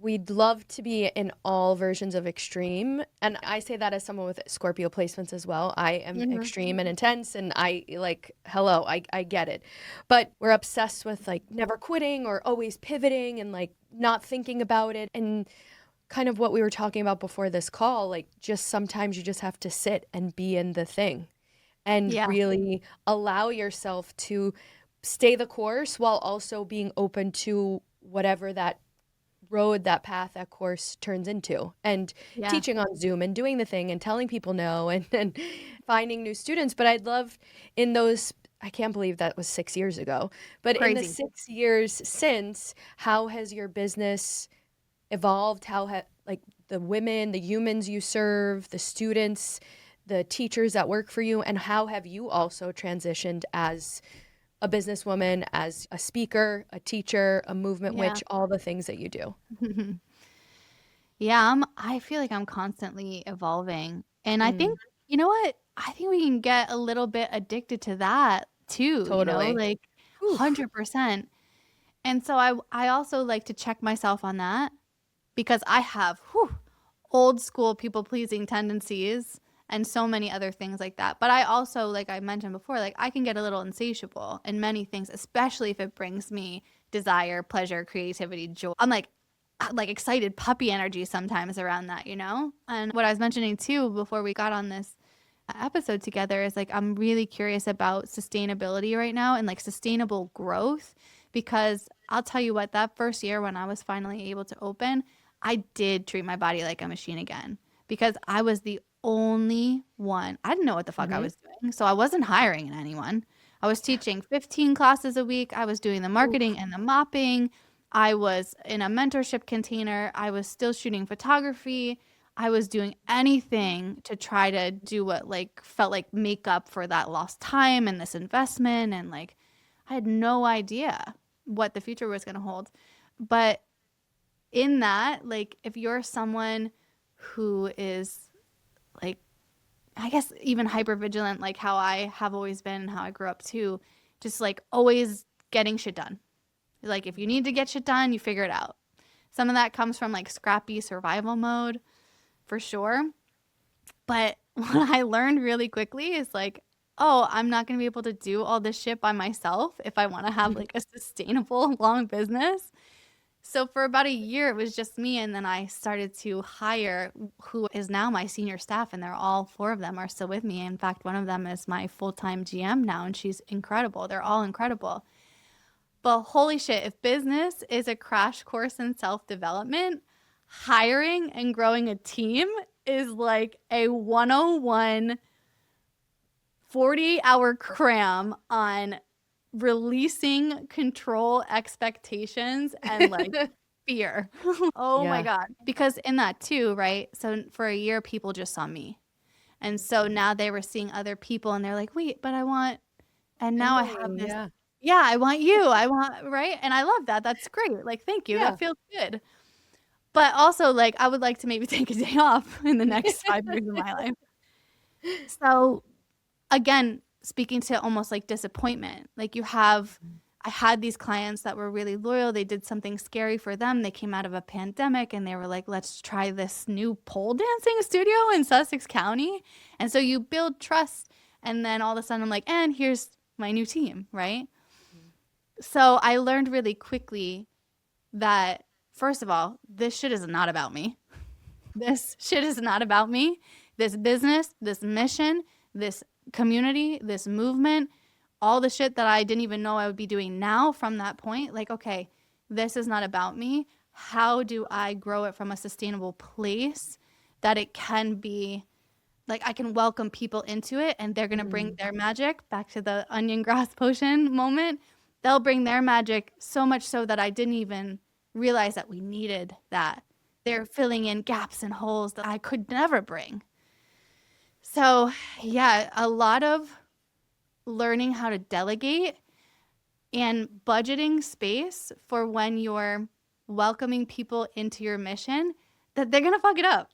A: we'd love to be in all versions of extreme. And I say that as someone with Scorpio placements as well. I am extreme and intense, and I like, hello, I get it. But we're obsessed with like never quitting or always pivoting and like not thinking about it. And kind of what we were talking about before this call, like just sometimes you just have to sit and be in the thing and
B: Yeah.
A: really allow yourself to stay the course while also being open to whatever that road, that path, that course turns into. And
B: Yeah.
A: teaching on Zoom and doing the thing and telling people no and finding new students. But I'd love in those, I can't believe that was 6 years ago, but in the
B: Crazy.
A: 6 years since, how has your business evolved? Like the women, the humans you serve, the students, the teachers that work for you, and how have you also transitioned as a businesswoman, as a speaker, a teacher, a movement
B: Yeah.
A: witch, all the things that you do?
B: Yeah, I feel like I'm constantly evolving. And I think,
A: Mm,
B: you know what? I think we can get a little bit addicted to that too,
A: totally.
B: like
A: Oof.
B: 100%. And so I also like to check myself on that because I have old school people pleasing tendencies and so many other things like that. But I also, like I mentioned before, like I can get a little insatiable in many things, especially if it brings me desire, pleasure, creativity, joy. I'm like excited puppy energy sometimes around that, you know? And what I was mentioning too before we got on this episode together is like I'm really curious about sustainability right now and like sustainable growth because I'll tell you what, that first year when I was finally able to open, I did treat my body like a machine again because I was the only one. I didn't know what the fuck I
A: Mm-hmm.
B: was doing. So I wasn't hiring anyone. I was teaching 15 classes a week. I was doing the marketing
A: Oof.
B: and the mopping. I was in a mentorship container. I was still shooting photography. I was doing anything to try to do what like felt like make up for that lost time and this investment and like I had no idea what the future was going to hold. But in that, like if you're someone who is like I guess even hyper vigilant like how I have always been and how I grew up too, just like always getting shit done. Like if you need to get shit done, you figure it out. Some of that comes from like scrappy survival mode for sure. But what I learned really quickly is like, oh, I'm not going to be able to do all this shit by myself if I want to have like a sustainable long business. So for about a year, it was just me. And then I started to hire who is now my senior staff. And they're all four of them are still with me. In fact, one of them is my full-time GM now, and she's incredible. They're all incredible. But holy shit, if business is a crash course in self-development, hiring and growing a team is like a 101 40-hour cram on releasing control expectations and like fear. Oh my
A: Yeah.
B: God. Because in that too, right? So for a year, people just saw me. And so now they were seeing other people and they're like, wait, but I want, and now I have
A: Emily,
B: this,
A: yeah.
B: yeah, I want you. I want, right? And I love that. That's great. Like, thank you.
A: Yeah.
B: That feels good. But also, like, I would like to maybe take a day off in the next 5 years of my life. So, again, speaking to almost like disappointment, like I had these clients that were really loyal. They did something scary for them. They came out of a pandemic and they were like, let's try this new pole dancing studio in Sussex County. And so you build trust. And then all of a sudden I'm like, and here's my new team, right? So I learned really quickly that, first of all, this shit is not about me. This shit is not about me. This business, this mission, this community, this movement, all the shit that I didn't even know I would be doing now from that point. Like, okay, this is not about me. How do I grow it from a sustainable place that it can be like I can welcome people into it and they're going to bring their magic back to the onion grass potion moment. They'll bring their magic so much so that I didn't even realize that we needed that. They're filling in gaps and holes that I could never bring. So, yeah, a lot of learning how to delegate and budgeting space for when you're welcoming people into your mission that they're going to fuck it up.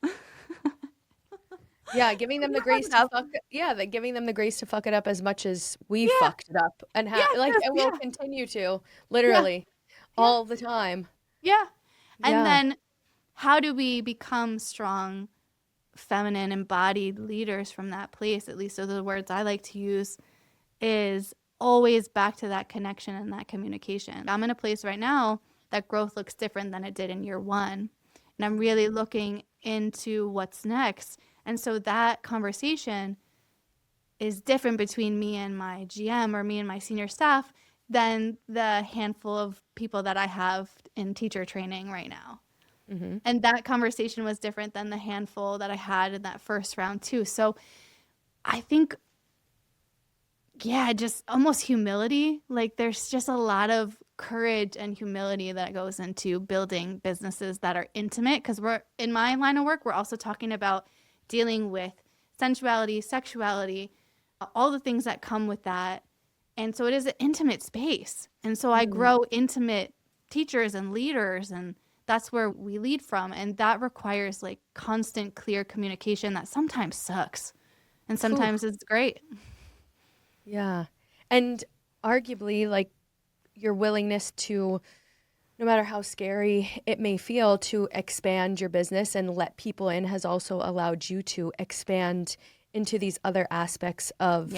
A: Yeah, giving them the grace to giving them the grace to fuck it up as much as we fucked it up and we'll continue to literally all the time.
B: Yeah. And
A: Yeah.
B: then how do we become strong, feminine, embodied leaders from that place? At least those are the words I like to use, is always back to that connection and that communication. I'm in a place right now that growth looks different than it did in year one. And I'm really looking into what's next. And so that conversation is different between me and my GM or me and my senior staff than the handful of people that I have in teacher training right now. Mm-hmm. And that conversation was different than the handful that I had in that first round too. So I think, just almost humility. Like there's just a lot of courage and humility that goes into building businesses that are intimate. Because we're in my line of work, we're also talking about dealing with sensuality, sexuality, all the things that come with that. And so it is an intimate space. And so I grow intimate teachers and leaders, and that's where we lead from. And that requires like constant, clear communication that sometimes sucks and sometimes it's great.
A: Yeah. And arguably, like, your willingness to, no matter how scary it may feel, to expand your business and let people in has also allowed you to expand into these other aspects of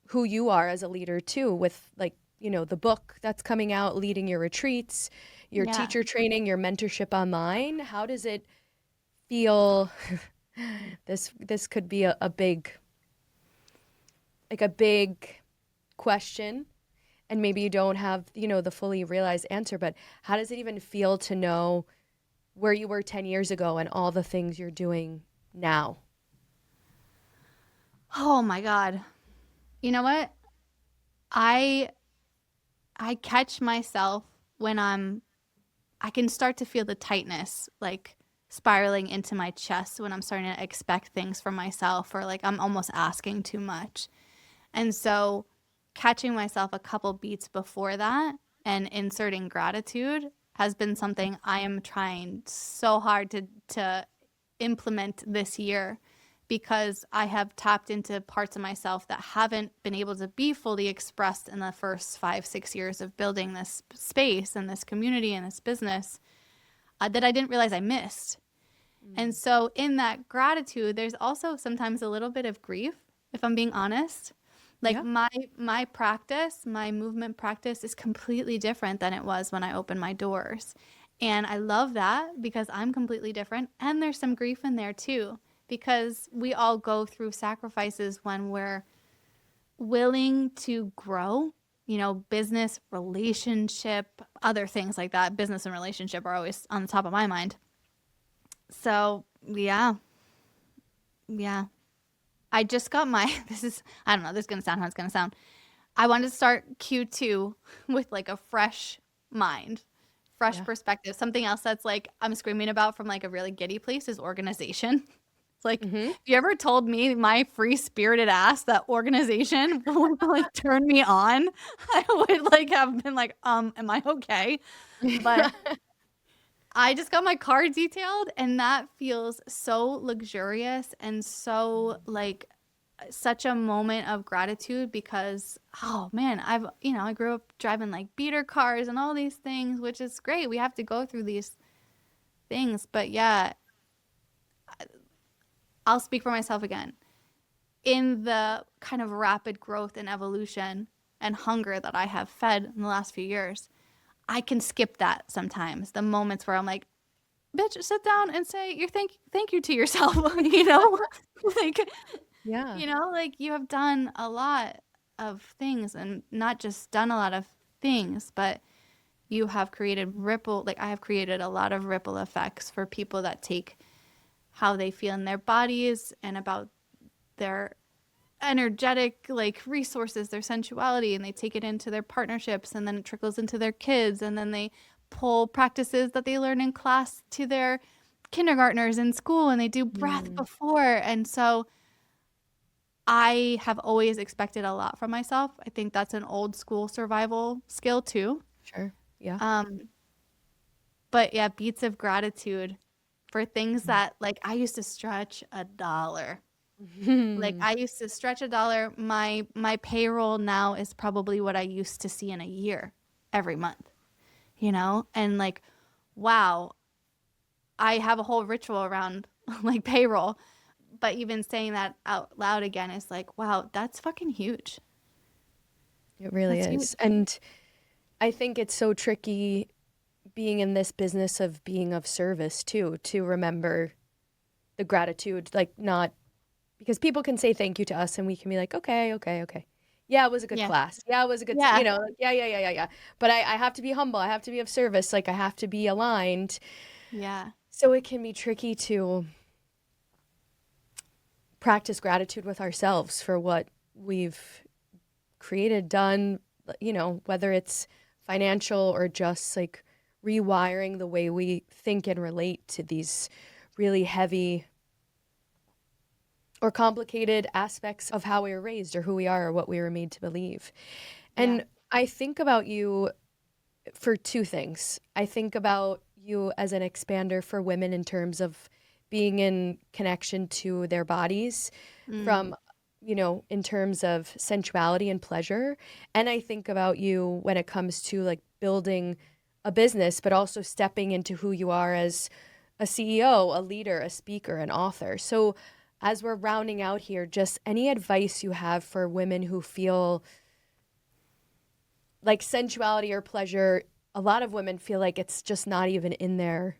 A: who you are as a leader too, with like, the book that's coming out, leading your retreats, your teacher training, your mentorship online. How does it feel? This could be a big question, and maybe you don't have, the fully realized answer, but how does it even feel to know where you were 10 years ago and all the things you're doing now?
B: Oh my God. You know what? I catch myself when I can start to feel the tightness, like spiraling into my chest when I'm starting to expect things from myself, or like I'm almost asking too much. And so catching myself a couple beats before that and inserting gratitude has been something I am trying so hard to implement this year, because I have tapped into parts of myself that haven't been able to be fully expressed in the first 5-6 years of building this space and this community and this business, that I didn't realize I missed. And so in that gratitude, there's also sometimes a little bit of grief, if I'm being honest. Like my practice, my movement practice is completely different than it was when I opened my doors. And I love that because I'm completely different. And there's some grief in there too, because we all go through sacrifices when we're willing to grow, business, relationship, other things like that. Business and relationship are always on the top of my mind. So yeah. I just got I don't know, this is going to sound how it's going to sound. I wanted to start Q2 with like a fresh mind, fresh perspective. Something else that's like I'm screaming about from like a really giddy place is organization. It's like, if you ever told me, my free spirited ass, that organization would like turn me on, I would like have been like, am I okay? But I just got my car detailed, and that feels so luxurious and so like such a moment of gratitude because, oh man, I grew up driving like beater cars and all these things, which is great. We have to go through these things. But yeah, I'll speak for myself again. In the kind of rapid growth and evolution and hunger that I have fed in the last few years, I can skip that sometimes. The moments where I'm like, bitch, sit down and say your thank you to yourself, you know? Like,
A: Yeah.
B: like you have done a lot of things, and not just done a lot of things, but you have created I have created a lot of ripple effects for people that take how they feel in their bodies and about their energetic like resources, their sensuality, and they take it into their partnerships, and then it trickles into their kids, and then they pull practices that they learn in class to their kindergartners in school, and they do breath
A: Mm,
B: before. And so I have always expected a lot from myself. I think that's an old school survival skill too.
A: sure. Yeah.
B: Um, but yeah, beats of gratitude for things that like I used to stretch $1. Like I used to stretch $1. My payroll now is probably what I used to see in a year every month, And like, wow, I have a whole ritual around like payroll, but even saying that out loud again is like, wow, that's fucking huge.
A: It really
B: That's huge.
A: is. And I think it's so tricky being in this business of being of service too, to remember the gratitude, like not because people can say thank you to us and we can be like, okay, okay, okay. Yeah, it was a good
B: Yeah.
A: class. Yeah, it was a good,
B: Yeah.
A: like, yeah, yeah, yeah, yeah, yeah. But I have to be humble. I have to be of service. Like I have to be aligned.
B: Yeah.
A: So it can be tricky to practice gratitude with ourselves for what we've created, done, whether it's financial or just like rewiring the way we think and relate to these really heavy or complicated aspects of how we were raised or who we are or what we were made to believe.
B: Yeah.
A: And I think about you for two things. I think about you as an expander for women in terms of being in connection to their bodies
B: Mm.
A: from, in terms of sensuality and pleasure. And I think about you when it comes to like building a business, but also stepping into who you are as a CEO, a leader, a speaker, an author. So as we're rounding out here, just any advice you have for women who feel like sensuality or pleasure, a lot of women feel like it's just not even in their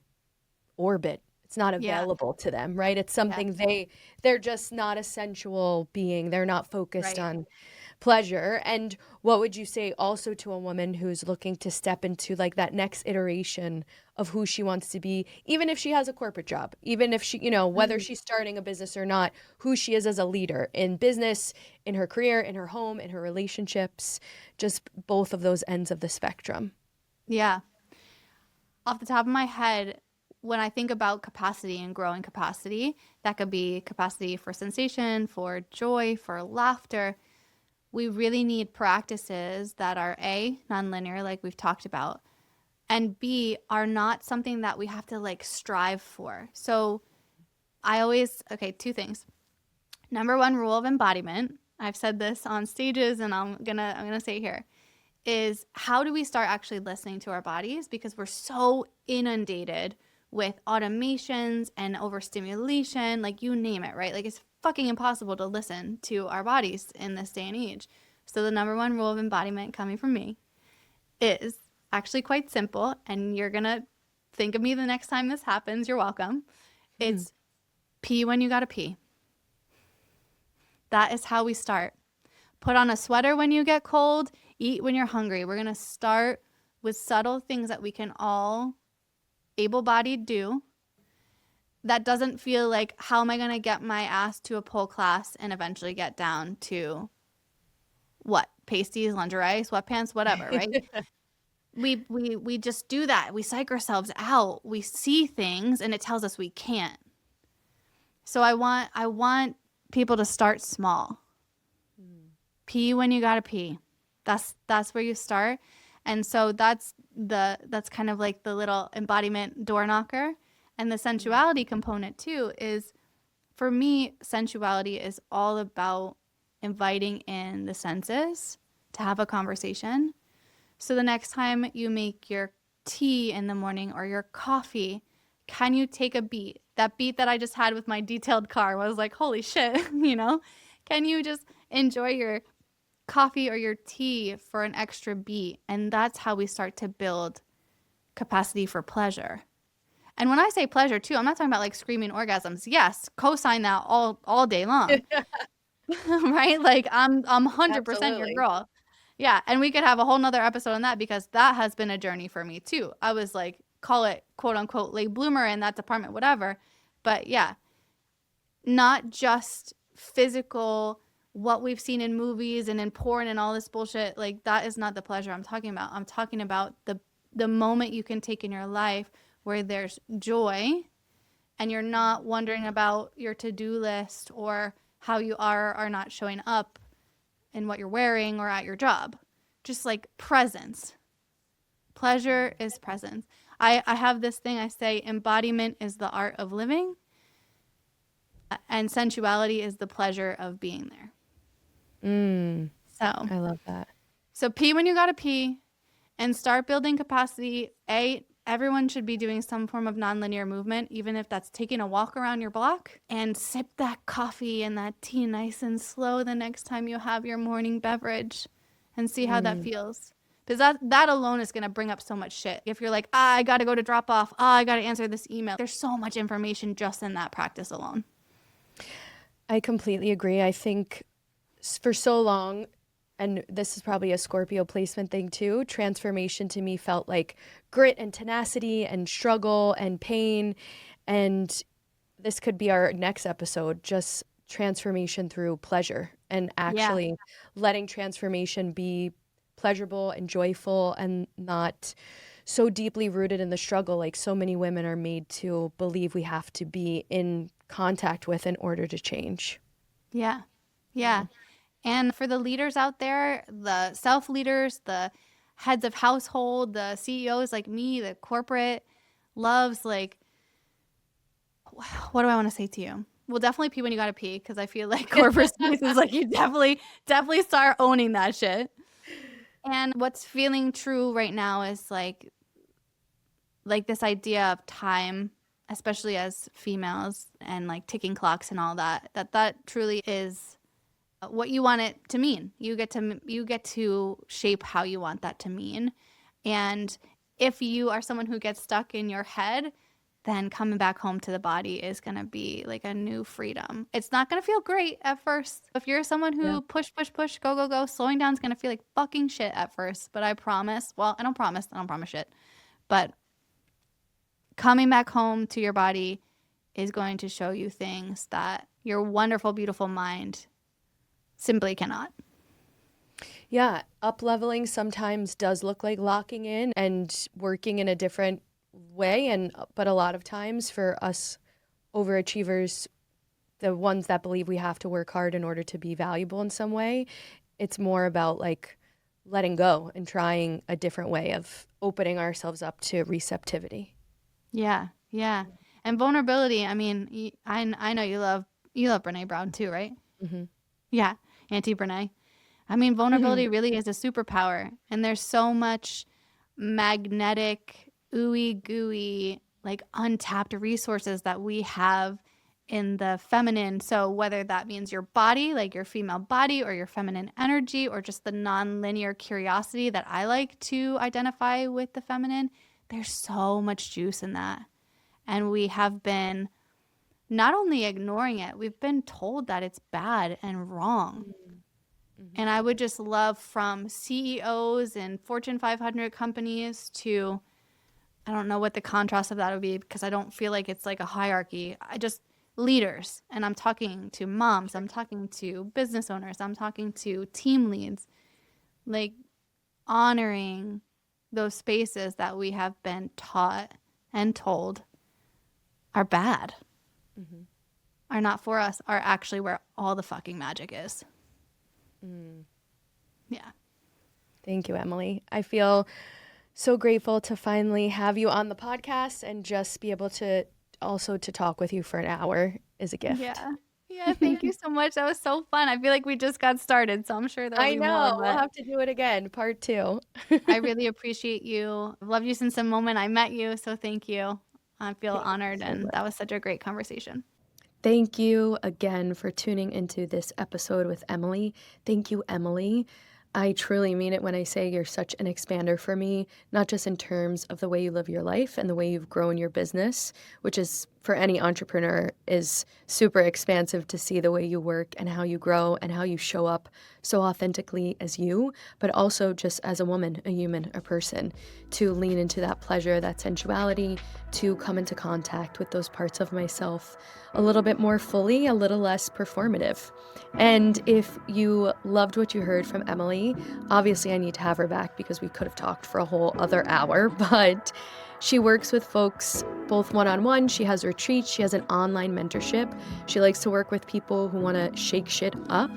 A: orbit. It's not
B: Yeah.
A: available to them, right? It's
B: Yeah.
A: something they're just not a sensual being. They're not focused
B: Right.
A: on pleasure. And what would you say also to a woman who's looking to step into like that next iteration of who she wants to be, even if she has a corporate job, even if she, whether
B: Mm.
A: she's starting a business or not, who she is as a leader in business, in her career, in her home, in her relationships, just both of those ends of the spectrum.
B: Yeah. Off the top of my head, when I think about capacity and growing capacity, that could be capacity for sensation, for joy, for laughter. We really need practices that are A, nonlinear, like we've talked about, and B, are not something that we have to like strive for. So okay, two things. Number one rule of embodiment, I've said this on stages and I'm gonna say it here, is how do we start actually listening to our bodies? Because we're so inundated with automations and overstimulation, like you name it, right? Like it's fucking impossible to listen to our bodies in this day and age. So the number one rule of embodiment coming from me is actually quite simple, and you're gonna think of me the next time this happens. You're welcome. It's pee when you gotta pee. That is how we start. Put on a sweater when you get cold, eat when you're hungry. We're going to start with subtle things that we can all able-bodied do that doesn't feel like how am I going to get my ass to a pole class and eventually get down to what? Pasties, lingerie, sweatpants, whatever, right? We just do that. We psych ourselves out. We see things and it tells us we can't. So I want people to start small. Pee when you gotta pee. That's where you start. And so that's kind of like the little embodiment door knocker. And the sensuality component too is, for me, sensuality is all about inviting in the senses to have a conversation. So the next time you make your tea in the morning or your coffee, can you take a beat? That beat that I just had with my detailed car was like, holy shit, you know? Can you just enjoy your coffee or your tea for an extra beat? And that's how we start to build capacity for pleasure. And when I say pleasure too, I'm not talking about like screaming orgasms. Yes, co-sign that all day long. Right? Like I'm 100% your
A: Absolutely.
B: girl. Yeah, and we could have a whole nother episode on that because that has been a journey for me too. I was like, call it quote unquote late bloomer in that department, whatever. But yeah, not just physical, what we've seen in movies and in porn and all this bullshit. Like that is not the pleasure I'm talking about. I'm talking about the moment you can take in your life where there's joy and you're not wondering about your to-do list or how you are not showing up in what you're wearing or at your job. Just like presence. Pleasure is presence. I have this thing I say, embodiment is the art of living, and sensuality is the pleasure of being there.
A: I love that.
B: So pee when you gotta pee and start building capacity. Everyone should be doing some form of nonlinear movement, even if that's taking a walk around your block, and sip that coffee and that tea nice and slow the next time you have your morning beverage and see how that feels. Because that alone is going to bring up so much shit. If you're like, I got to go to drop off. I got to answer this email. There's so much information just in that practice alone.
A: I completely agree. I think for so long, and this is probably a Scorpio placement thing too, transformation to me felt like grit and tenacity and struggle and pain. And this could be our next episode, just transformation through pleasure and actually letting transformation be pleasurable and joyful and not so deeply rooted in the struggle like so many women are made to believe we have to be in contact with in order to change.
B: Yeah. And for the leaders out there, the self-leaders, the heads of household, the CEOs like me, the corporate loves, like, what do I want to say to you? Well, definitely pee when you gotta pee, because I feel like corporate spaces, like you definitely start owning that shit. And what's feeling true right now is like this idea of time, especially as females, and like ticking clocks and all that, that truly is what you want it to mean. You get to shape how you want that to mean. And if you are someone who gets stuck in your head, then coming back home to the body is going to be like a new freedom. It's not going to feel great at first. If you're someone who push, go, slowing down is going to feel like fucking shit at first. But I promise, well, I don't promise shit. But coming back home to your body is going to show you things that your wonderful, beautiful mind simply cannot.
A: Yeah, up-leveling sometimes does look like locking in and working in a different way, but a lot of times for us overachievers, the ones that believe we have to work hard in order to be valuable in some way, it's more about like letting go and trying a different way of opening ourselves up to receptivity.
B: Yeah. And vulnerability, I mean, I know you love Brene Brown too, right?
A: Mm-hmm.
B: Yeah, Auntie Brene. I mean, vulnerability really is a superpower, and there's so much magnetic, ooey gooey, like untapped resources that we have in the feminine. So whether that means your body, like your female body, or your feminine energy, or just the non-linear curiosity that I like to identify with the feminine, there's so much juice in that. And we have been not only ignoring it, we've been told that it's bad and wrong. And I would just love, from CEOs and Fortune 500 companies to, I don't know what the contrast of that would be, because I don't feel like it's like a hierarchy. I just, leaders. And I'm talking to moms, I'm talking to business owners, I'm talking to team leads, like honoring those spaces that we have been taught and told are bad, are not for us, are actually where all the fucking magic is. Yeah.
A: Thank you, Emily. I feel so grateful to finally have you on the podcast and just be able to also to talk with you for an hour is a gift.
B: Yeah. Yeah, thank you so much. That was so fun. I feel like we just got started, so I'm sure there'll
A: I
B: be more,
A: know. We'll
B: but
A: have to do it again, part 2.
B: I really appreciate you. I've loved you since the moment I met you, so thank you. I feel
A: Thank you
B: honored,
A: so
B: and
A: much.
B: that was such a great conversation.
A: Thank you again for tuning into this episode with Emily. Thank you, Emily. I truly mean it when I say you're such an expander for me, not just in terms of the way you live your life and the way you've grown your business, which is for any entrepreneur is super expansive to see the way you work and how you grow and how you show up so authentically as you, but also just as a woman, a human, a person, to lean into that pleasure, that sensuality, to come into contact with those parts of myself a little bit more fully, a little less performative. And if you loved what you heard from Emily, obviously I need to have her back because we could have talked for a whole other hour, but she works with folks both one-on-one. She has retreats. She has an online mentorship. She likes to work with people who want to shake shit up.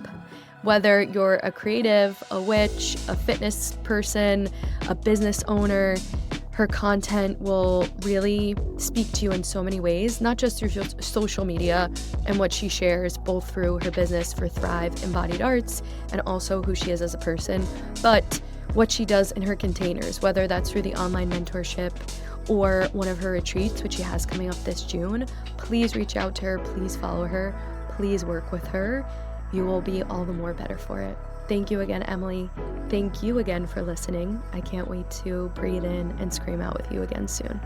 A: Whether you're a creative, a witch, a fitness person, a business owner, her content will really speak to you in so many ways, not just through social media and what she shares, both through her business for Thrive Embodied Arts and also who she is as a person, but what she does in her containers, whether that's through the online mentorship or one of her retreats, which she has coming up this June. Please reach out to her. Please follow her. Please work with her. You will be all the more better for it. Thank you again, Emily. Thank you again for listening. I can't wait to breathe in and scream out with you again soon.